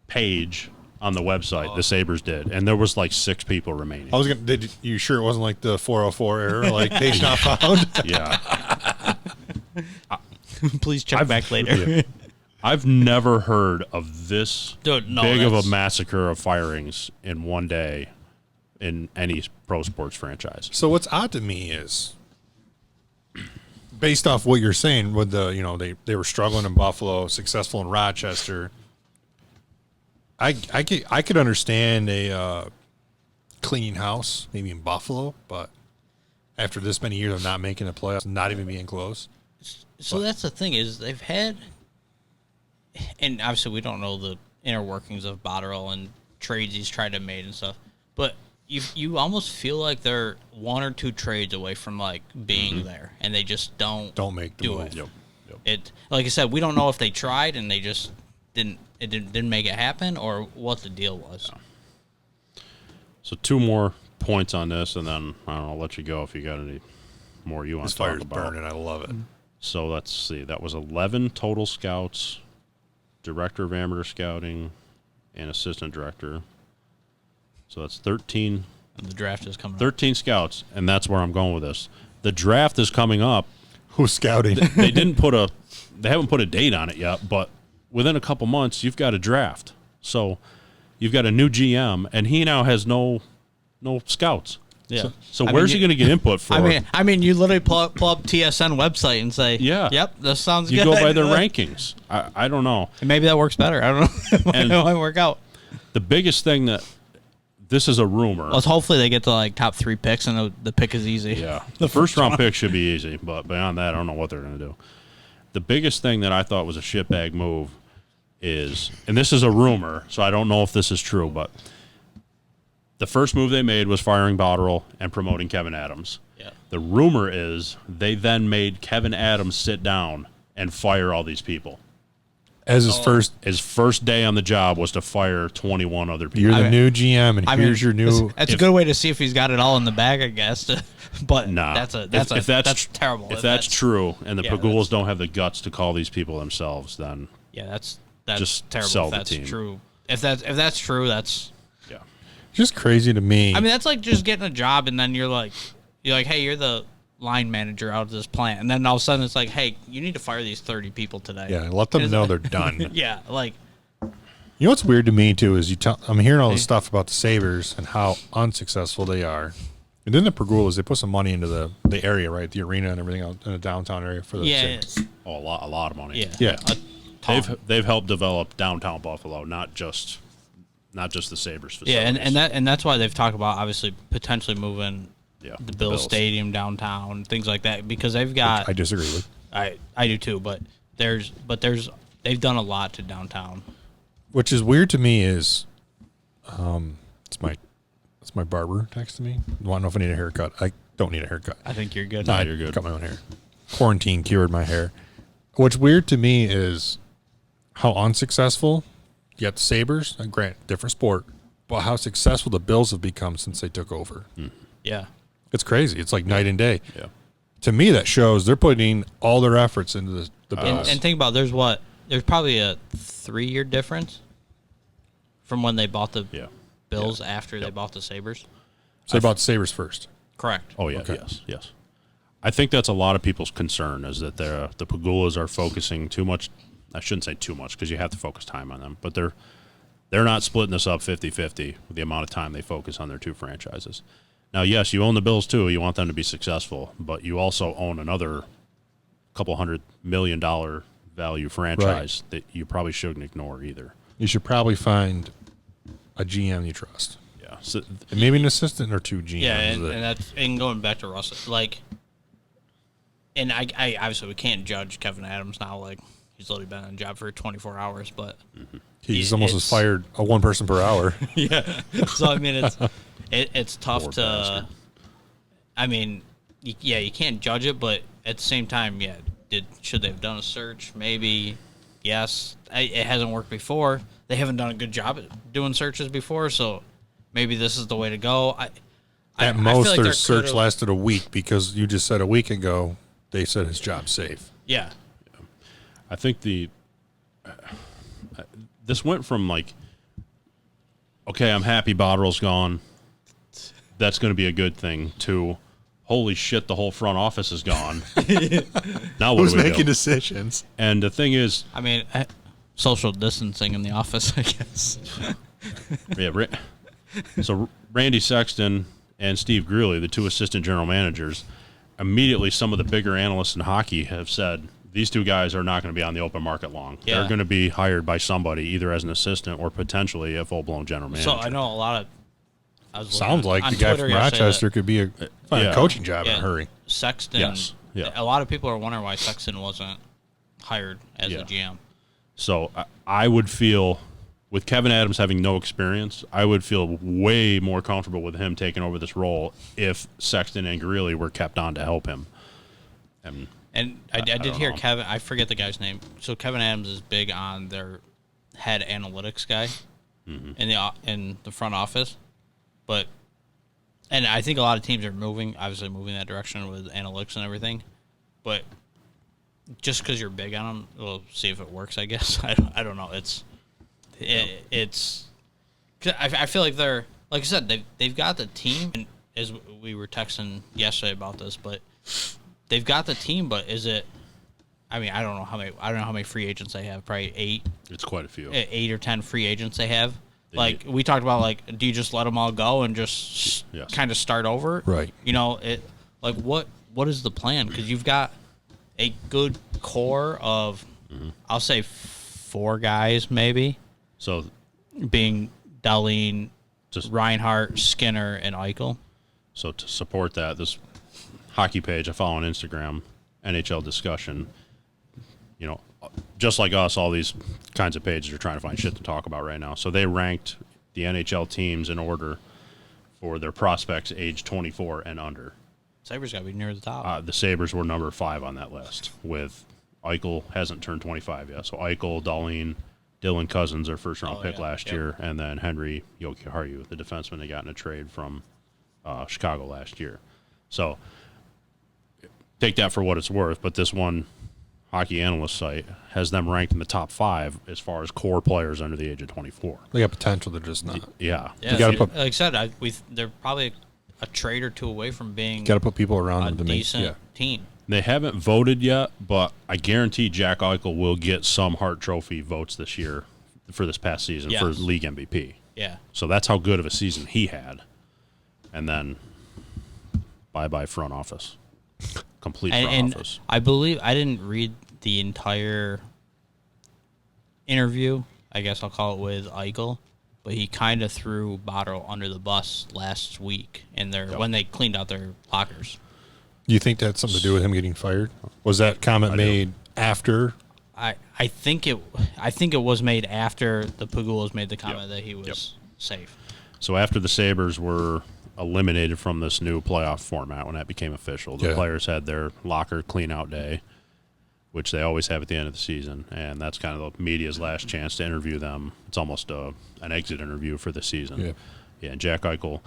page on the website. The Sabres did, and there was like 6 people remaining. I was gonna. You sure it wasn't like the 404 error, like page not found? Yeah. Please check back later. I've never heard of this Dude, no, big of a that's- massacre of firings in one day in any pro sports franchise. So what's odd to me is, based off what you're saying, with they were struggling in Buffalo, successful in Rochester. I could understand a cleaning house maybe in Buffalo, but after this many years of not making the playoffs, not even being close. So that's the thing is they've had, and obviously we don't know the inner workings of Botterill and trades he's tried to make and stuff, but you almost feel like they're 1 or 2 trades away from like being there, and they just don't Make the do move. it. Yep. It like I said, we don't know if they tried and they just didn't make it happen or what the deal was. So 2 more points on this, and then I'll let you go if you got any more you want This to talk fire's about. burning. I love it. So let's see. That was 11 total scouts, director of amateur scouting, and assistant director. So that's 13. And the draft is coming up. 13 scouts, and that's where I'm going with this. The draft is coming up. Who's scouting? They haven't put a date on it yet, but within a couple months, you've got a draft. So you've got a new GM, and he now has no scouts. Yeah. So where's he going to get input for? I mean, you literally pull up TSN website and say, Yeah. yep, this sounds you good. go by their rankings. I don't know. And maybe that works better. I don't know. It might work out. The biggest thing that this is a rumor. Well, hopefully they get to like top 3 picks and the pick is easy. Yeah. The first round pick should be easy, but beyond that, I don't know what they're going to do. The biggest thing that I thought was a shitbag move is, and this is a rumor, so I don't know if this is true, but the first move they made was firing Botterill and promoting Kevin Adams. Yeah. The rumor is they then made Kevin Adams sit down and fire all these people. As his first day on the job was to fire 21 other people. you're the new GM, and here's your new. That's a good way to see if he's got it all in the bag, I guess. But Nah, that's terrible. If that's true, and the Yeah, Pagulas don't have the guts to call these people themselves, then Yeah, that's Just terrible. sell If the that's team. true. If that's true, that's. yeah. Just crazy to me. I mean, that's like just getting a job and then you're like, hey, you're the line manager out of this plant, and then all of a sudden it's like, hey, you need to fire these 30 people today. yeah, let them know they're done. Yeah, like. You know what's weird to me too is I'm hearing all this stuff about the Sabres and how unsuccessful they are, and then the Pagulas, they put some money into the area, right, the arena and everything out in the downtown area for the Yeah, Sabres. Oh, a lot of money. yeah, Yeah. They've helped develop downtown Buffalo, not just the Sabres facilities. Yeah, and that's why they've talked about obviously potentially moving the Bills Stadium downtown, things like that, because they've got. I disagree with. I do too, but they've done a lot to downtown. Which is weird to me is, it's my barber texting me. Want to know if I need a haircut? I don't need a haircut. I think you're good. Nah, you're good. Cut my own hair. Quarantine cured my hair. What's weird to me is how unsuccessful. You got the Sabres, granted, different sport, but how successful the Bills have become since they took over. Yeah. It's crazy. It's like night and day. Yeah. to me, that shows they're putting all their efforts into the Bills. And think about there's probably a 3-year difference from when they bought the Bills after they bought the Sabres. So they bought the Sabres first. Correct. Oh, yeah, Okay. yes. I think that's a lot of people's concern is that the Pagulas are focusing too much. I shouldn't say too much because you have to focus time on them, but they're not splitting this up 50-50 with the amount of time they focus on their two franchises. Now, yes, you own the Bills too. You want them to be successful, but you also own another couple $100 million value franchise that you probably shouldn't ignore either. You should probably find a GM you trust. Yeah. So, And maybe an assistant or two GMs. Yeah, and going back to Russell, like, and I obviously we can't judge Kevin Adams now. Like, he's literally been on the job for 24 hours, but He's almost as fired a one person per hour. yeah. So I mean, it's tough Poor to. bastard. I mean, you can't judge it, but at the same time, should they have done a search? Maybe, yes. It hasn't worked before. They haven't done a good job at doing searches before, so maybe this is the way to go. At I most, feel like their search could've- lasted a week because you just said a week ago they said his job's safe. Yeah. I think this went from like, okay, I'm happy Botterill's gone. That's going to be a good thing. To, holy shit, the whole front office is gone. Now what Who's do we making do? decisions? And the thing is, I mean, social distancing in the office, I guess. so Randy Sexton and Steve Greeley, the two assistant general managers, immediately some of the bigger analysts in hockey have said these two guys are not going to be on the open market long. Yeah. They're going to be hired by somebody, either as an assistant or potentially a full-blown general manager. So I know a lot of. I was looking Sounds like on the guy Twitter from yesterday Rochester could be find a yeah. coaching job in Yeah. a hurry. Sexton. Yes. Yeah. A lot of people are wondering why Sexton wasn't hired as Yeah. a GM. So I would feel, with Kevin Adams having no experience, I would feel way more comfortable with him taking over this role if Sexton and Greeley were kept on to help him. And I did don't hear know. Kevin. I forget the guy's name. So Kevin Adams is big on their head analytics guy in the front office, and I think a lot of teams are moving that direction with analytics and everything. But just because you're big on them, we'll see if it works. I guess I don't know. It's. 'Cause I feel like they're, like I said, they've got the team. And as we were texting yesterday about this, but they've got the team. But is it? I mean, I don't know how many free agents they have. Probably 8. It's quite a few. 8 or 10 free agents they have. They- We talked about, like, do you just let them all go and just Yes. kind of start over? Right. You know, what is the plan? Because you've got a good core of, I'll say 4 guys maybe, So being Dahlin, Just- Reinhart, Skinner, and Eichel. So to support that, this hockey page I follow on Instagram, NHL Discussion, you know, just like us, all these kinds of pages are trying to find shit to talk about right now. So they ranked the NHL teams in order for their prospects age 24 and under. Sabres got to be near the top. The Sabres were number 5 on that list, with Eichel hasn't turned 25 yet. So Eichel, Dahlin, Dylan Cousins, their first-round pick last year, and then Henry Jokiharju, the defenseman they got in a trade from Chicago last year. So take that for what it's worth, but this one hockey analyst site has them ranked in the top 5 as far as core players under the age of 24. They got potential, they're just not. Yeah. yeah, gotta put- like I said, they're probably a trade or two away from being Got to put people around a them to make. decent Yeah. team. They haven't voted yet, but I guarantee Jack Eichel will get some Hart Trophy votes this year for this past season for Yes. league MVP. Yeah. So that's how good of a season he had. And then bye-bye front office. Complete front And office. I believe I didn't read the entire interview, I guess I'll call it, with Eichel, but he kind of threw Botterill under the bus last week when they cleaned out their lockers. Do you think that's something to do with him getting fired? Was that comment made after? I think it was made after the Pagulas made the comment that he was safe. So after the Sabres were eliminated from this new playoff format, when that became official, the players had their locker clean-out day, which they always have at the end of the season, and that's kind of the media's last chance to interview them. It's almost an exit interview for the season. Yeah, and Jack Eichel,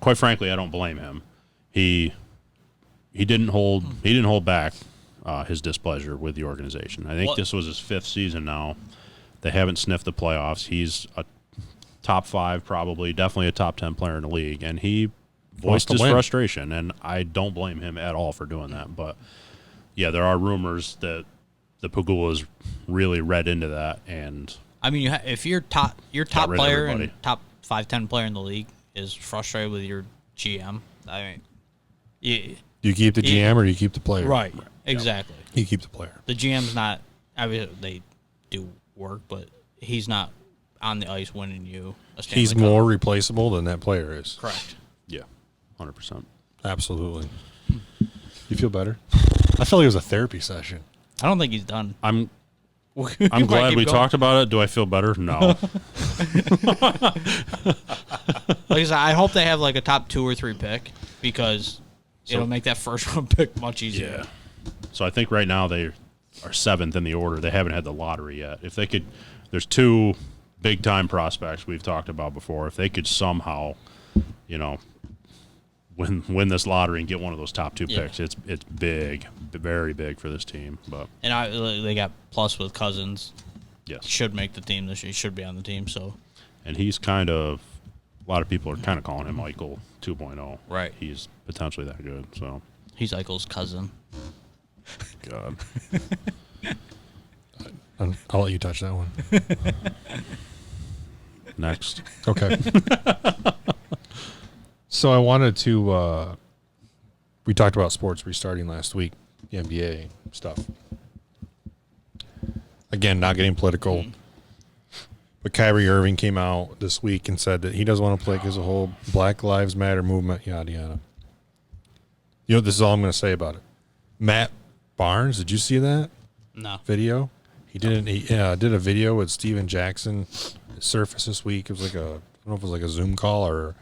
quite frankly, I don't blame him. He he didn't hold back his displeasure with the organization. I think this was his 5th season now. They haven't sniffed the playoffs. He's a top 5, probably, definitely a top 10 player in the league, and he voiced his frustration, and I don't blame him at all for doing that. But yeah, there are rumors that the Pagulas really read into that, and I mean, if your top player and top 5-10 player in the league is frustrated with your GM, I mean, you keep the GM or you keep the player? Right. Exactly. You keep the player. The GM's not. I mean, they do work, but he's not on the ice winning you a Stanley He's Cup. more replaceable than that player is. Correct. yeah, 100%. Absolutely. You feel better? I felt like it was a therapy session. I don't think he's done. I'm glad we talked about it. Do I feel better? No. Like I said, I hope they have like a top 2 or 3 pick because it'll make that first round pick much easier. Yeah. So I think right now they are 7th in the order. They haven't had the lottery yet. If they could, there's 2 big time prospects we've talked about before. If they could somehow, win this lottery and get one of those top 2 picks, it's big, very big for this team. But they got plus with Cousins. Yes, should make the team this year. He should be on the team. So, and he's kind of, a lot of people are kind of calling him Eichel 2.0. Right. He's potentially that good. So he's Eichel's cousin. God. I'll let you touch that one. Next. Okay. So I wanted to, we talked about sports restarting last week, the NBA stuff. Again, not getting political. But Kyrie Irving came out this week and said that he doesn't want to play because the whole Black Lives Matter movement, yada, yada. This is all I'm going to say about it. Matt Barnes, did you see that? No. Video? He did did a video with Steven Jackson. It surfaced this week. It was like I don't know if it was like a Zoom call or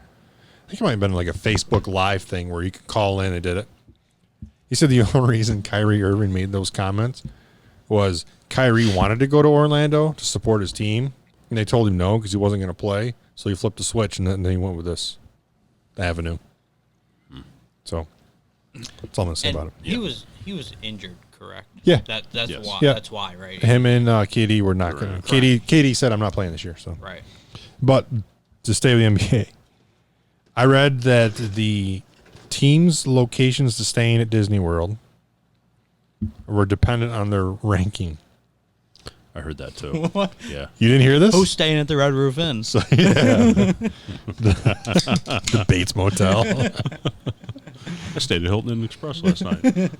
I think it might have been like a Facebook Live thing where you could call in and did it. He said the only reason Kyrie Irving made those comments was Kyrie wanted to go to Orlando to support his team, and they told him no because he wasn't going to play. So he flipped the switch, and then he went with this avenue. So that's all I'm going to say about it. He was injured, correct? Yeah. That's Yes. why. Yeah. That's why, right? Him and KD were not going to. KD said, I'm not playing this year. So Right. But to stay with the NBA, I read that the teams' locations to staying at Disney World were dependent on their ranking. I heard that too. What? Yeah. You didn't hear this? Who's staying at the Red Roof Inn? So, yeah. the Bates Motel. I stayed at Hilton Inn Express last night.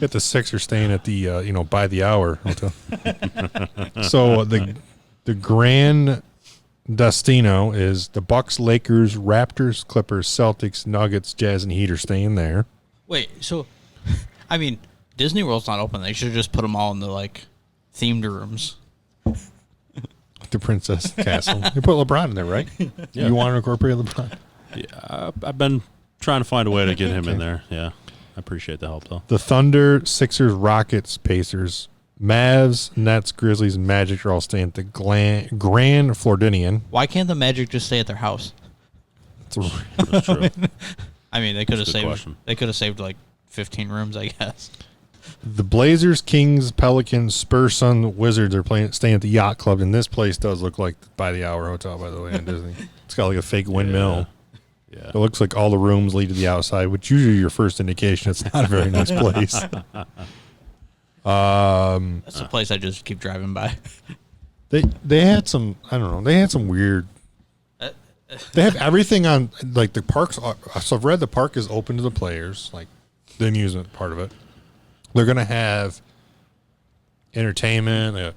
At the Sixers staying at the by the hour hotel. So the Grand Destino is the Bucks, Lakers, Raptors, Clippers, Celtics, Nuggets, Jazz, and Heat are staying there. Wait, so I mean, Disney World's not open. They should have just put them all in the themed rooms. The Princess Castle. You put LeBron in there, right? Yeah. You want to incorporate LeBron? Yeah, I've been trying to find a way to get him in there. Yeah, I appreciate the help though. The Thunder, Sixers, Rockets, Pacers, Mavs, Nets, Grizzlies, and Magic are all staying at the Grand Floridian. Why can't the Magic just stay at their house? That's true. I mean, they could have That's a good saved. question. They could have saved 15 rooms, I guess. The Blazers, Kings, Pelicans, Spurs, Sun, Wizards are staying at the Yacht Club, and this place does look like by the hour hotel, by the way, in Disney. It's got like a fake windmill. Yeah. It looks like all the rooms lead to the outside, which usually your first indication it's not a very nice place. That's a place I just keep driving by. They had some, I don't know, they had some weird. They have everything on the parks. So I've read the park is open to the players, like the amusement part of it. They're gonna have entertainment,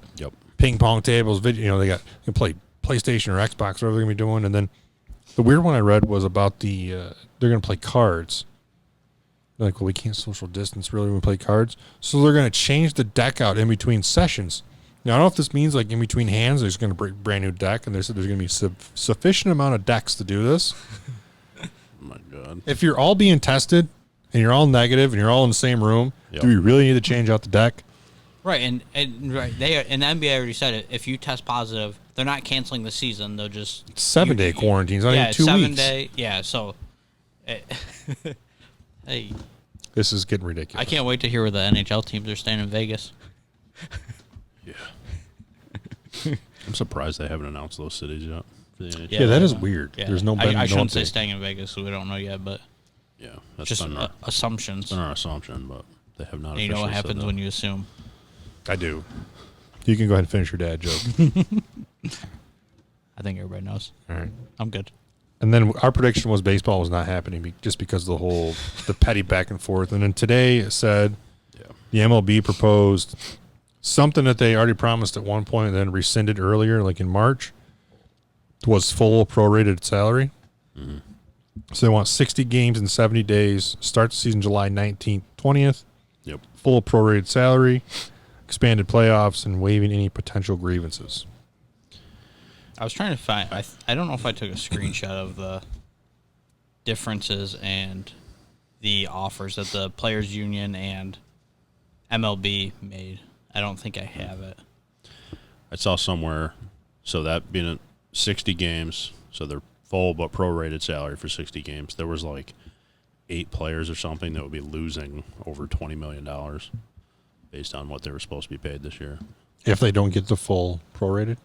ping pong tables, video. They can play PlayStation or Xbox, whatever they're gonna be doing. And then the weird one I read was about they're gonna play cards. They're like, well, we can't social distance really when we play cards, so they're gonna change the deck out in between sessions. Now, I don't know if this means in between hands there's going to be a brand new deck, and they said there's going to be sufficient amount of decks to do this. Oh my God. If you're all being tested and you're all negative and you're all in the same room, do we really need to change out the deck? Right, and right, the NBA already said it. If you test positive, they're not canceling the season. They'll just 7-day quarantines, not even 2 weeks. 7 day. Yeah, so Hey, This is getting ridiculous. I can't wait to hear where the NHL teams are staying in Vegas. Yeah. I'm surprised they haven't announced those cities yet. For the NHL. Yeah, that is weird. Yeah. There's no. I shouldn't say take. staying in Vegas, so we don't know yet, but Yeah, that's just been our, assumptions. been our assumption, but they have not. And you know what officially said happens that. when you assume. I do. You can go ahead and finish your dad joke. I think everybody knows. All right. I'm good. And then our prediction was baseball was not happening just because of the petty back and forth. And then today it said the MLB proposed something that they already promised at one point and then rescinded earlier, like in March, was full prorated salary. Mm-hmm. So they want 60 games in 70 days, start the season July 19th, 20th. Yep. Full prorated salary, expanded playoffs, and waiving any potential grievances. I was trying to find. I don't know if I took a screenshot of the differences and the offers that the Players Union and MLB made. I don't think I have it. I saw somewhere, so that being 60 games, so they're full but prorated salary for 60 games. There was like 8 players or something that would be losing over $20 million based on what they were supposed to be paid this year. If they don't get the full prorated?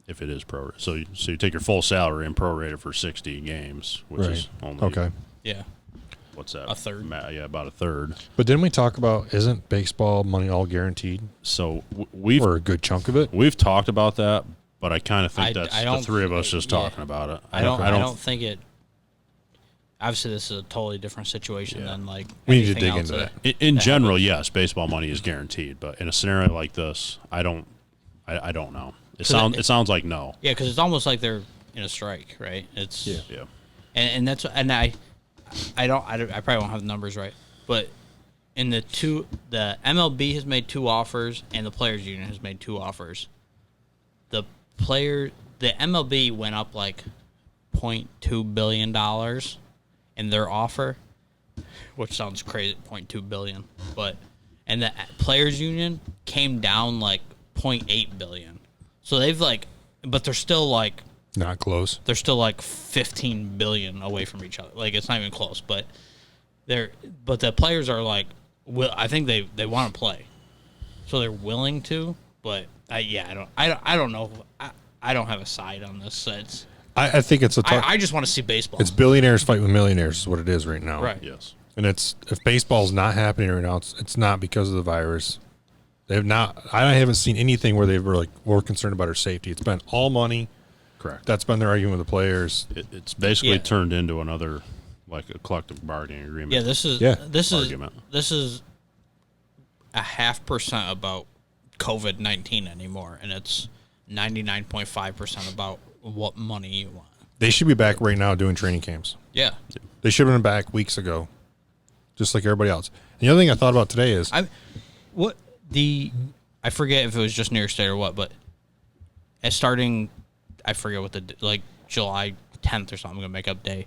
If it is prorated. So you take your full salary and prorate it for 60 games, which is only, Okay. Yeah. what's that? A third. Yeah, about a third. But didn't we talk about, isn't baseball money all guaranteed? So we've Or a good chunk of it? we've talked about that, but I kind of think that's I the don't- three of us just yeah. talking about it. I don't think it. Obviously, this is a totally different situation Yeah. than like We need to anything dig else into that. In general, yes, baseball money is guaranteed, but in a scenario like this, I don't know. It sounds like no. Yeah, because it's almost like they're in a strike, right? It's Yeah. and that's I probably won't have the numbers right, but in the MLB has made 2 offers and the Players Union has made 2 offers. The MLB went up like $0.2 billion in their offer, which sounds crazy, $0.2 billion, and the Players Union came down like $0.8 billion. So they've but they're still like Not close. they're still like 15 billion away from each other. Like it's not even close, but the players are like, I think they want to play, so they're willing to. But I don't know. I don't have a side on this. So I think it's a I just want to see baseball. it's billionaires fight with millionaires is what it is right now. Right. Yes. And if baseball's not happening right now, it's not because of the virus. They've not. I haven't seen anything where they were like more concerned about our safety. It's been all money. Correct. That's been their argument with the players. It's basically Yeah. turned into another like a collective bargaining agreement. Yeah, this is Yeah. Argument. this is a 0.5% about COVID-19 anymore, and it's 99.5% about what money you want. They should be back right now doing training camps. Yeah, They should have been back weeks ago, just like everybody else. And the other thing I thought about today is I forget if it was just New York State or what, but starting, I forget what July 10th or something. I'm gonna make up day.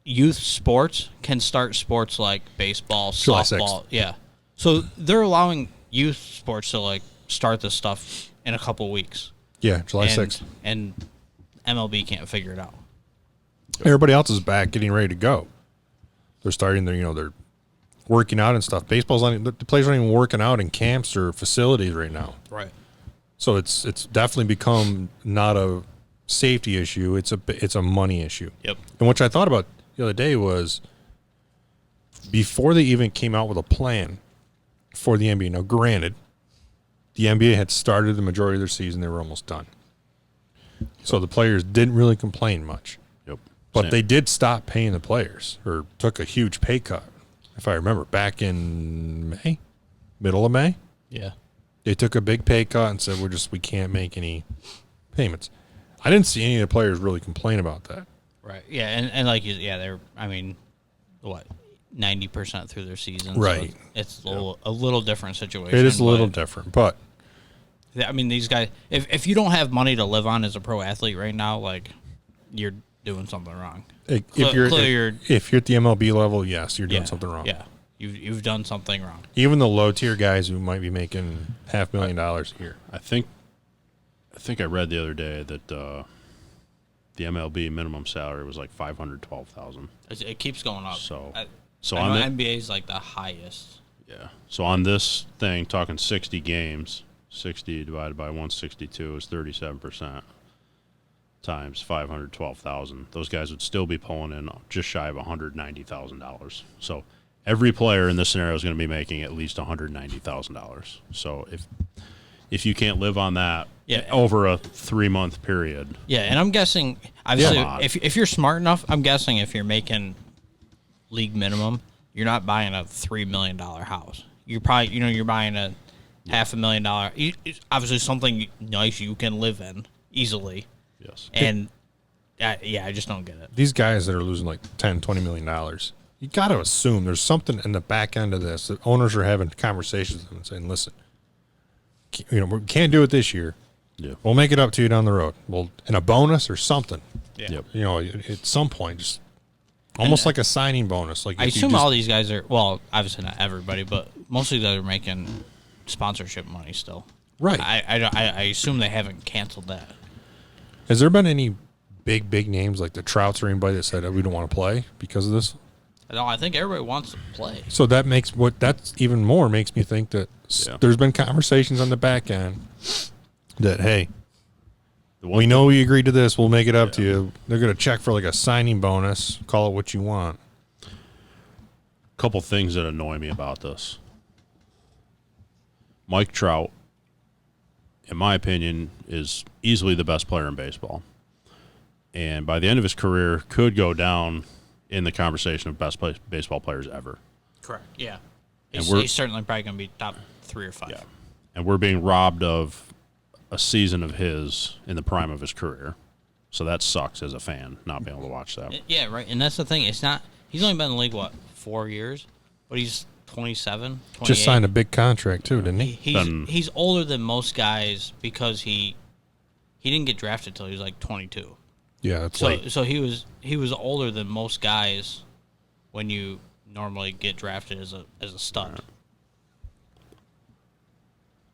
Youth sports can start sports like baseball, July softball. 6th. Yeah, so they're allowing youth sports to like start this stuff in a couple weeks. yeah, July and, 6th. and MLB can't figure it out. Everybody else is back, getting ready to go. They're starting they're working out and stuff. Baseball's not. The players aren't even working out in camps or facilities right now. Right. So it's definitely become not a safety issue. It's a money issue. Yep. And what I thought about the other day was before they even came out with a plan for the NBA. Now, granted, the NBA had started the majority of their season; they were almost done. So the players didn't really complain much. Yep. But Same. they did stop paying the players, or took a huge pay cut, if I remember, back in May, middle of May. Yeah. They took a big pay cut and said, we can't make any payments. I didn't see any of the players really complain about that. Right. Yeah, and like they're 90% through their season. so Right. it's a little different situation. It is a little but, different, but I mean, these guys, if you don't have money to live on as a pro athlete right now, like you're doing something wrong. if you're clearly at the MLB level, yes, you're doing Yeah, something wrong. Yeah, you've done something wrong. Even the low tier guys who might be making $500,000 a year. I think I read the other day that the MLB minimum salary was like $512,000. It keeps going up. So I on know the NBA is like the highest. yeah. So on this thing, talking 60 games, 60 divided by 162 is 37%. Times 512,000. Those guys would still be pulling in just shy of $190,000. So every player in this scenario is going to be making at least $190,000. So if you can't live on that over a 3-month period. Yeah, and I'm guessing obviously if you're smart enough, I'm guessing if you're making league minimum, you're not buying a $3 million house. You're probably you're buying a $500,000. Obviously something nice you can live in easily. Yes. And I just don't get it. These guys that are losing like $10-20 million, you got to assume there's something in the back end of this that owners are having conversations with them and saying, listen, we can't do it this year. Yeah. We'll make it up to you down the road. Well, in a bonus or something. Yeah. Yep. At some point, just almost like a signing bonus. Like I assume all these guys are, well, obviously not everybody, but most of these guys are making sponsorship money still. Right. I assume they haven't canceled that. Has there been any big names like the Trouts or anybody that said, we don't want to play because of this? No, I think everybody wants to play. So that's even more makes me think that there's been conversations on the back end that, hey, we know we agreed to this. We'll make it up to you. They're going to check for like a signing bonus. Call it what you want. Couple things that annoy me about this. Mike Trout, in my opinion, is easily the best player in baseball. And by the end of his career, could go down in the conversation of best baseball players ever. Correct. Yeah. And He's certainly probably going to be top 3 or 5. Yeah. And we're being robbed of a season of his in the prime of his career. So that sucks as a fan, not being able to watch that. Yeah, right. And that's the thing. It's not. He's only been in the league, 4 years? But he's 27, 28. Just signed a big contract, too, didn't he? He's older than most guys because he didn't get drafted until he was like 22. Yeah, that's late. So he was older than most guys when you normally get drafted as a stud. Right.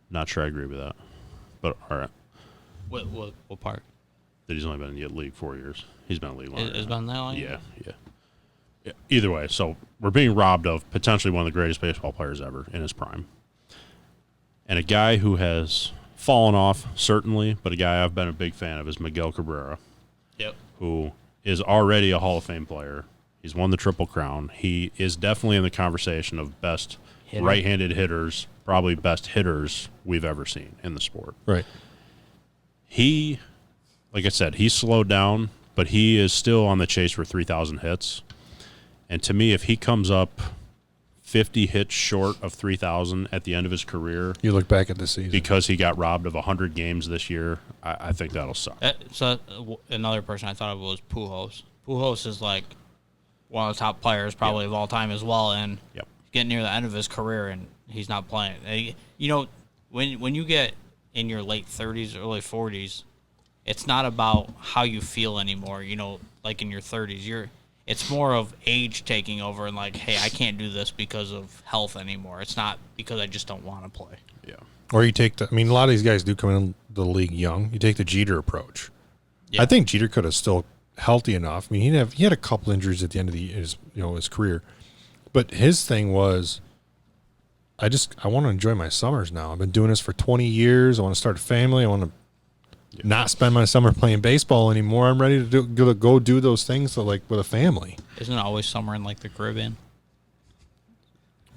Not sure I agree with that, but all right. What part? That he's only been in the league 4 years. He's been in the league longer. It's been that long? Yeah. Either way, so we're being robbed of potentially one of the greatest baseball players ever in his prime. And a guy who has fallen off, certainly, but a guy I've been a big fan of is Miguel Cabrera. Yep. Who is already a Hall of Fame player. He's won the Triple Crown. He is definitely in the conversation of best right-handed hitters, probably best hitters we've ever seen in the sport. Right. He, like I said, he's slowed down, but he is still on the chase for 3,000 hits. And to me, if he comes up 50 hits short of 3,000 at the end of his career, you look back at the season because he got robbed of 100 games this year, I think that'll suck. So another person I thought of was Pujols. Pujols is like one of the top players probably of all time as well, and getting near the end of his career and he's not playing. When you get in your late 30s, early 40s, it's not about how you feel anymore. Like in your 30s, it's more of age taking over and like, hey, I can't do this because of health anymore. It's not because I just don't want to play. Yeah. Or you take a lot of these guys do come in the league young. You take the Jeter approach. Yeah. I think Jeter could have still healthy enough. I mean, he had a couple injuries at the end of his career, but his thing was, I want to enjoy my summers now. I've been doing this for 20 years. I want to start a family. I want to not spend my summer playing baseball anymore. I'm ready to go do those things with a family. Isn't it always summer in like the Caribbean?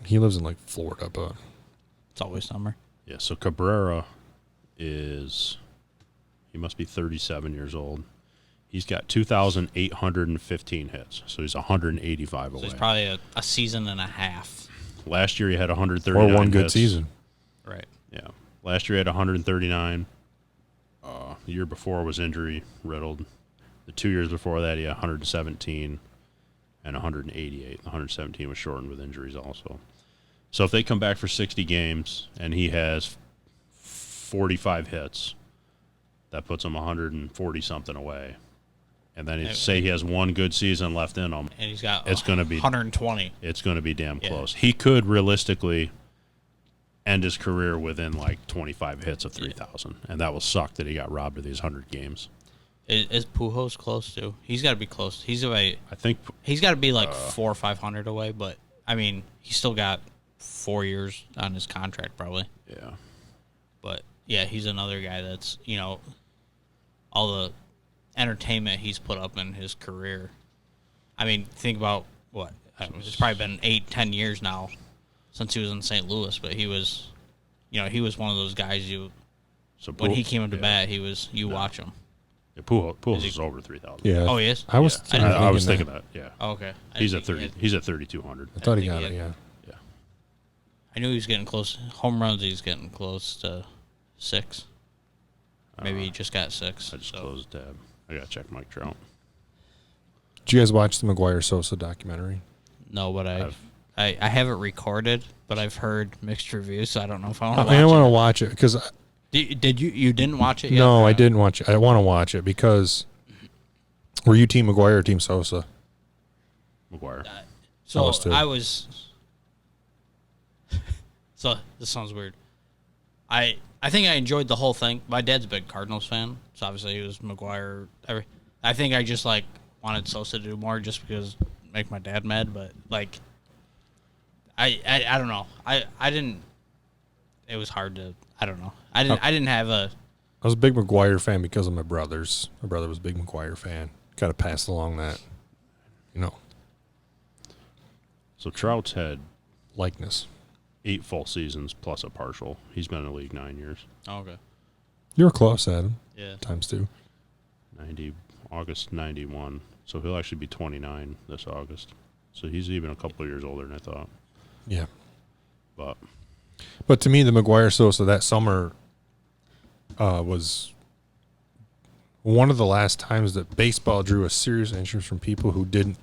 He lives in like Florida, but it's always summer. Yeah. So Cabrera he must be 37 years old. He's got 2,815 hits, so he's 185 away. So he's probably a season and a half. Last year he had 139 or one good hits. season. Right. Yeah. Last year he had 139. The year before was injury riddled. The 2 years before that he had 117 and 188. The 117 was shortened with injuries also. So if they come back for 60 games and he has 45 hits, that puts him 140 something away. And then say he has one good season left in him, and he's got it's going to be 120. It's going to be damn close. He could realistically end his career within like 25 hits of 3,000, and that will suck that he got robbed of these 100 games. Is Pujols close to? He's got to be close. I think He's got to be like 400 or 500 away. But I mean, he's still got 4 years on his contract probably. Yeah. But yeah, he's another guy that's all the entertainment he's put up in his career. I mean, think about what it's probably been 8-10 years now since he was in St. Louis. But he was, he was one of those guys when he came into bat, watch him. Yeah, Pujols is over 3,000. Yeah. Oh, he is? I was I was thinking that. Yeah. Oh, okay. He's at 3,200. I thought he got it, yeah. Yeah. I knew he was getting close. Home runs, he's getting close to 6. Maybe he just got 6. I just closed the tab. I got to check Mike Trout. Did you guys watch the McGuire Sosa documentary? No, but I have it recorded, but I've heard mixed reviews, so I don't know if I want to watch I it. want to watch it because... Did you didn't watch it yet? No, I didn't watch it. I want to watch it because... Were you Team McGuire or Team Sosa? McGuire. So was too. I was... So this sounds weird. I think I enjoyed the whole thing. My dad's a big Cardinals fan, so obviously he was McGuire. I think I just wanted Sosa to do more just because make my dad mad, but I don't know. I didn't. It was hard to. I don't know. I didn't have a. I was a big McGuire fan because of my brothers. My brother was a big McGuire fan. Got to pass along that, So Trout's had likeness. 8 full seasons plus a partial. He's been in the league 9 years. Oh, okay. You were close, Adam. Yeah. Times 2. August 91. So he'll actually be 29 this August. So he's even a couple of years older than I thought. Yeah. But to me, the McGuire Sosa that summer was one of the last times that baseball drew a serious interest from people who didn't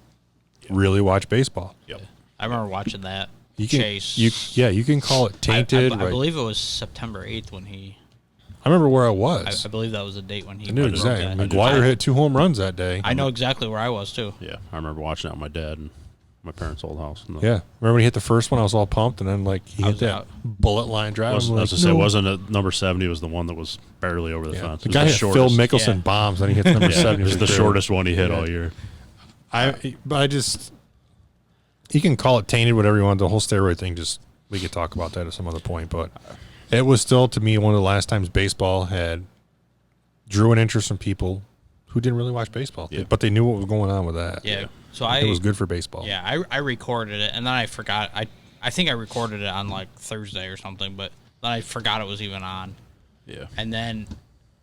really watch baseball. Yep. I remember watching that. You can, Chase. You can call it tainted. I right? believe it was September 8th when he. I remember where I was. I believe that was the date when he. I knew broke exactly. that. McGuire hit 2 home runs that day. I know exactly where I was too. Yeah, I remember watching it with my dad and my parents' old house. Yeah, remember when he hit the first one? I was all pumped, and then he hit that out. bullet line drive. It wasn't a number 70. It was the one that was barely over the fence. The guy hit Phil Mickelson bombs, then he hits number 70. It was the shortest one he hit all year. You can call it tainted, whatever you want. The whole steroid thing, we could talk about that at some other point. But it was still, to me, one of the last times baseball drew an interest from people who didn't really watch baseball, but they knew what was going on with that. Yeah. So it was good for baseball. Yeah, I recorded it, and then I forgot. I think I recorded it on Thursday or something, but then I forgot it was even on. Yeah. And then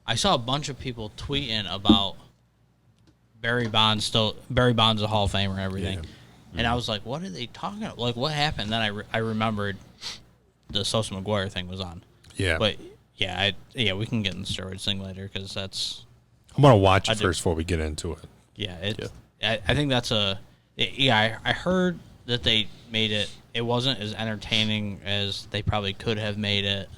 I saw a bunch of people tweeting about Barry Bonds a Hall of Famer and everything. Yeah. And I was like, what are they talking about? What happened? And then I remembered the Sosa McGuire thing was on. Yeah. But, yeah, we can get in the steroids thing later because that's... I'm going to watch it first before we get into it. Yeah. I think that's I heard that they made it... It wasn't as entertaining as they probably could have made it.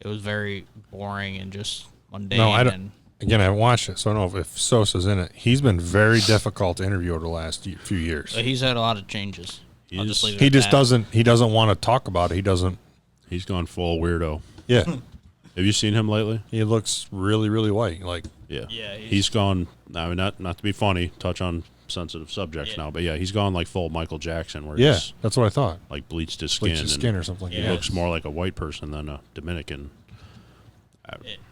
It was very boring and just mundane. No, I don't... Again, I haven't watched it, so I don't know if Sosa's in it. He's been very difficult to interview over the last few years. He's had a lot of changes. He just doesn't want to talk about it. He doesn't. He's gone full weirdo. Yeah. Have you seen him lately? He looks really, really white. Yeah. He's gone. I mean, not to be funny, touch on sensitive subjects now, but he's gone full Michael Jackson. Where he's that's what I thought. Bleached his skin, or something. He looks more like a white person than a Dominican.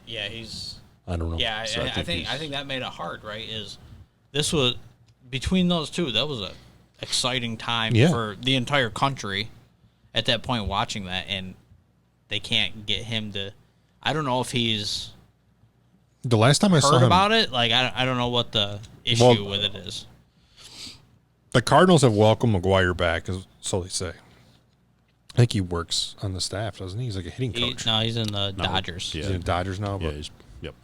He's. I don't know. Yeah, so I think that made it hard, right? This was between those two, that was a exciting time for the entire country at that point watching that, and they can't get him to. I don't know if he's the last time I saw him about it. I don't know what the issue with it is. The Cardinals have welcomed McGuire back, so they say. I think he works on the staff, doesn't he? He's like a hitting coach. He's in the Dodgers. Yeah. He's in the Dodgers now. But, yep.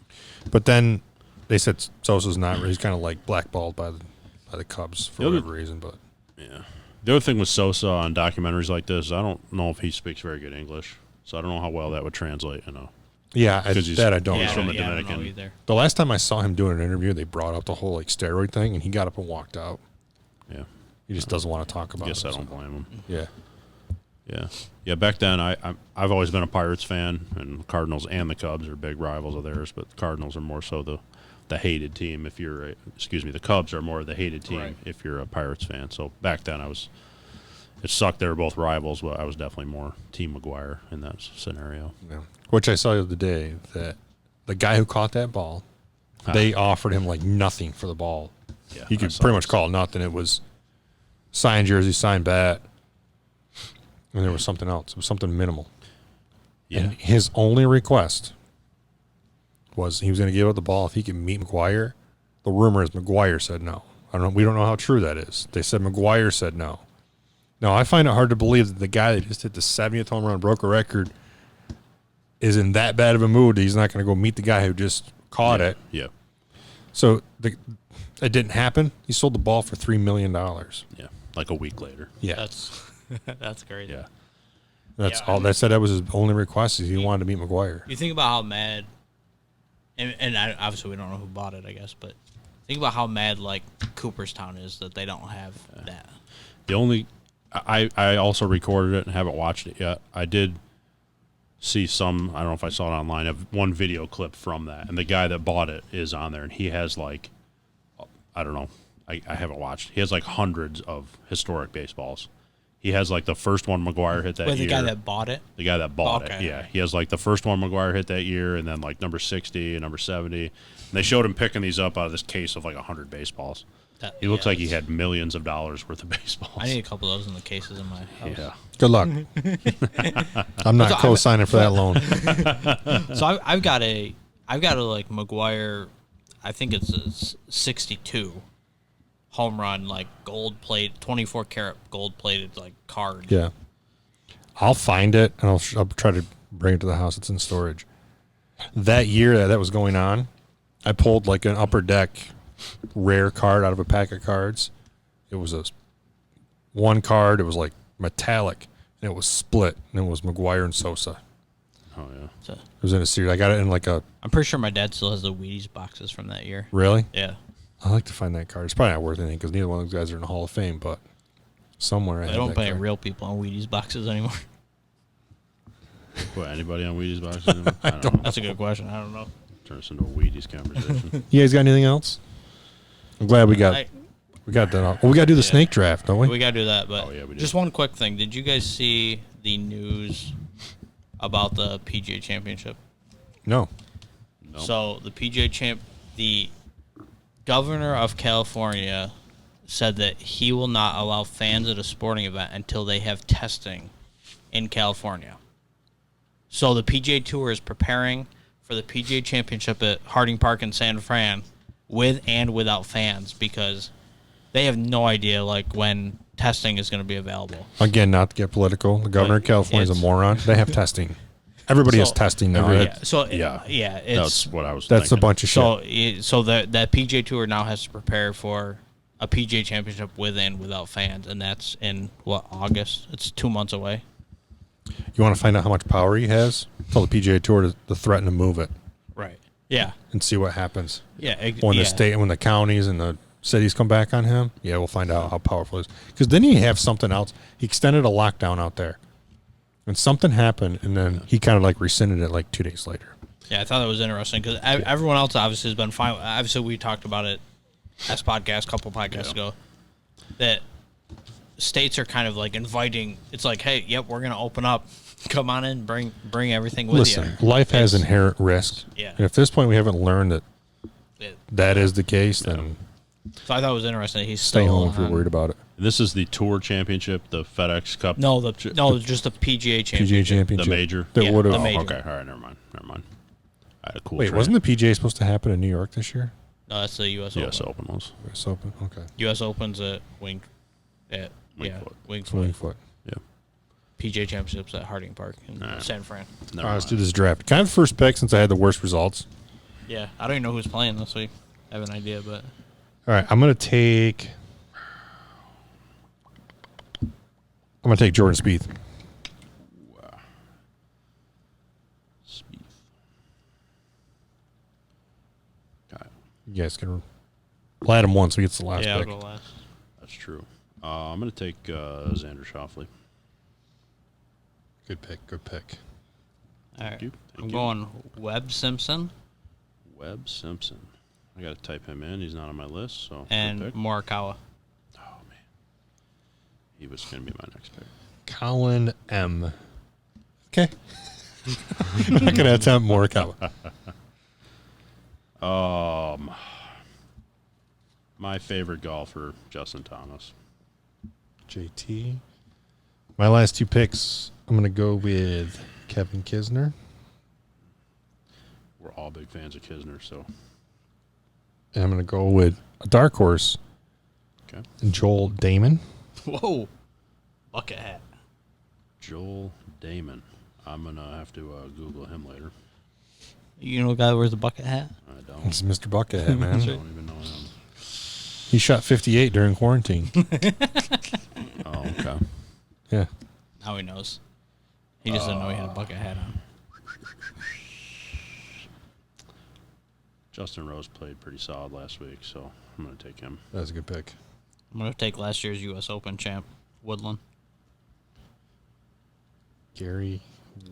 But then they said Sosa's not. He's kind of blackballed by the Cubs for whatever reason. But the other thing with Sosa on documentaries like this, I don't know if he speaks very good English, so I don't know how well that would translate. Yeah, I don't. He's from a Dominican. I don't know either. The last time I saw him doing an interview, they brought up the whole steroid thing, and he got up and walked out. Yeah, he just doesn't want to talk about it. I don't blame him. Yeah. Back then, I've always been a Pirates fan, and the Cardinals and the Cubs are big rivals of theirs, but the Cardinals are more so the the hated team. If you're, the Cubs are more of the hated team Right. if you're a Pirates fan. So back then it sucked. They were both rivals, but I was definitely more Team McGuire in that scenario. Yeah. Which I saw the other day that the guy who caught that ball, they offered him like nothing for the ball. Yeah, He could pretty much call it nothing. It was signed jersey, signed bat, and there was something else. It was something minimal. Yeah. And his only request was he was going to give up the ball if he could meet McGuire. The rumor is McGuire said no. I don't know. We don't know how true that is. They said McGuire said no. Now, I find it hard to believe that the guy that just hit the 70th home run, broke a record, is in that bad of a mood that he's not going to go meet the guy who just caught it. Yeah. So it didn't happen. He sold the ball for $3 million. Yeah. Like a week later. Yeah. That's crazy. Yeah. That's Yeah, all. That said, that was his only request is he wanted to meet McGuire. You think about how mad, and obviously we don't know who bought it, I guess, but think about how mad like Cooperstown is that they don't have that. The only I also recorded it and haven't watched it yet. I did see some, I don't know if I saw it online, of one video clip from that, and the guy that bought it is on there, and he has like, I don't know, I haven't watched. He has like hundreds of historic baseballs. He has like the first one McGuire hit that year. The guy that bought it? The guy that bought Okay. it, yeah. He has like the first one McGuire hit that year, and then like number 60 and number 70. And they showed him picking these up out of this case of like 100 baseballs. He looks like he had millions of dollars worth of baseballs. I need a couple of those in the cases in my house. Yeah. Good luck. I'm not co-signing for that loan. So I've got a like McGuire, I think it's a 62 home run, like gold plate, 24 karat gold plated like card. Yeah. I'll find it, and I'll try to bring it to the house. It's in storage. That year that was going on, I pulled like an upper deck rare card out of a pack of cards. It was one card. It was like metallic, and it was split, and it was McGuire and Sosa. Oh, yeah. So, It was in a series. I got it in like a... I'm pretty sure my dad still has the Wheaties boxes from that year. Really? Yeah. I'd like to find that card. It's probably not worth anything because neither one of those guys are in the Hall of Fame, but somewhere I They have don't that pay card. real people on Wheaties boxes anymore. What, anybody on Wheaties boxes anymore? I don't know. That's a good question. I don't know. Turn this into a Wheaties conversation. You guys got anything else? I'm glad we got that. Well, we got to do the snake draft, don't we? We got to do that, but Oh, yeah, we do. just one quick thing. Did you guys see the news about the PGA Championship? No. No. So the governor of California said that he will not allow fans at a sporting event until they have testing in California. So the PGA Tour is preparing for the PGA Championship at Harding Park in San Fran with and without fans because they have no idea like when testing is going to be available. Again, not to get political. The governor of California is a moron. They have testing. Everybody has testing now. That's what I was That's thinking. a bunch of shit. So that PGA Tour now has to prepare for a PGA Championship with and without fans, and that's in August. It's 2 months away. You want to find out how much power he has? Tell the PGA Tour to threaten to move it Right. Yeah. and see what happens. Yeah. When the state, when the counties and the cities come back on him, yeah, we'll find out how powerful he is. Because then he have something else. He extended a lockdown out there, and something happened, and then he kind of like rescinded it like 2 days later. Yeah, I thought that was interesting because everyone else obviously has been fine. Obviously, we talked about it last podcast, a couple podcasts ago, that states are kind of like inviting. It's like, hey, yep, we're going to open up. Come on in, bring everything with you. Listen, life has inherent risk. Yeah. And if at this point we haven't learned that It- that is the case, then So I thought it was interesting that he's stay still home if you're on- worried about it. This is the Tour Championship, the FedEx Cup. just the PGA Championship. PGA Championship. The major. That Yeah, would the have. major. Okay, all right, never mind. I had a cool Wait, train. wasn't the PGA supposed to happen in New York this year? No, that's the U.S. U.S. Open. Open was. US Open. Okay. U.S. Open's at Wingfoot. Wingfoot. Yeah. PGA Championships at Harding Park in Nah. San Fran. Never All right, let's do mind. this draft. Can I have the first pick since I had the worst results? Yeah, I don't even know who's playing this week. I have an idea, but All right, I'm gonna take Jordan Spieth. Spieth. Got it. You guys can. We'll add him once. So he gets the last yeah, pick. I'll go last. That's true. I'm going to take Xander Schauffele. Good pick. Good pick. All right, you. I'm going Webb Simpson, Webb Simpson. I got to type him in. He's not on my list. So And good pick. Morikawa. Oh man, he was going to be my next pick. Colin M. Okay. I'm not going to attempt Morikawa. My favorite golfer, Justin Thomas. JT. My last two picks, I'm going to go with Kevin Kisner. We're all big fans of Kisner, so And I'm going to go with a dark horse, okay. Joel Damon. Whoa. Bucket hat. Joel Damon. I'm going to have to Google him later. You know a guy who wears a bucket hat? I don't. This is Mr. Buckethead, man. I don't even know him. He shot 58 during quarantine. Oh, okay. Yeah. Now he knows. He just didn't know he had a bucket hat on. Justin Rose played pretty solid last week, so I'm going to take him. That was a good pick. I'm going to take last year's U.S. Open champ, Woodland. Gary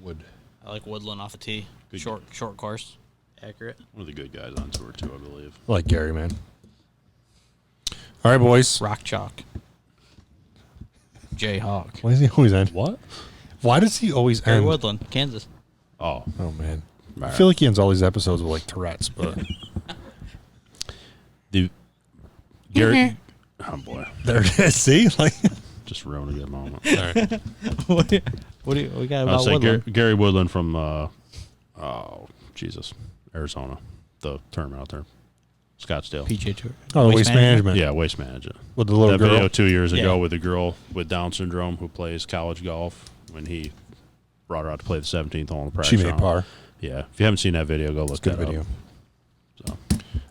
Wood. I like Woodland off the tee. Good. Short course. Accurate. One of the good guys on tour, too, I believe. I like Gary, man. All right, boys. Rock Chalk. Jay Hawk. Why does he always end? What? Why does he always Gary end? Woodland, Kansas. Oh. Oh, man. I Right. feel like he ends all these episodes with, like, Tourette's, but The Gary. Oh, boy. there it is. See? Like, Just ruining a good moment. all right. what do we got I'll about say Woodland? Gary Woodland from, Arizona. The tournament out there. Scottsdale. PJ Tour. Oh, the waste management. Yeah, waste management. With the little That girl. video 2 years ago Yeah. with the girl with Down syndrome who plays college golf when he brought her out to play the 17th hole in the practice She made round. par. Yeah. If you haven't seen that video, go look Good that video. up. So,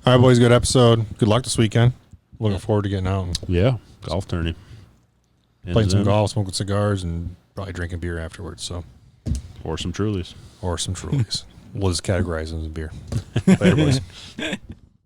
All right, boys. Good episode. Good luck this weekend. Looking forward to getting out and yeah. Golf tourney. playing some Ends in. golf, smoking cigars, and probably drinking beer afterwards. So, Or some Trulies. or some Trulies. We'll just categorize them as beer. Later, boys.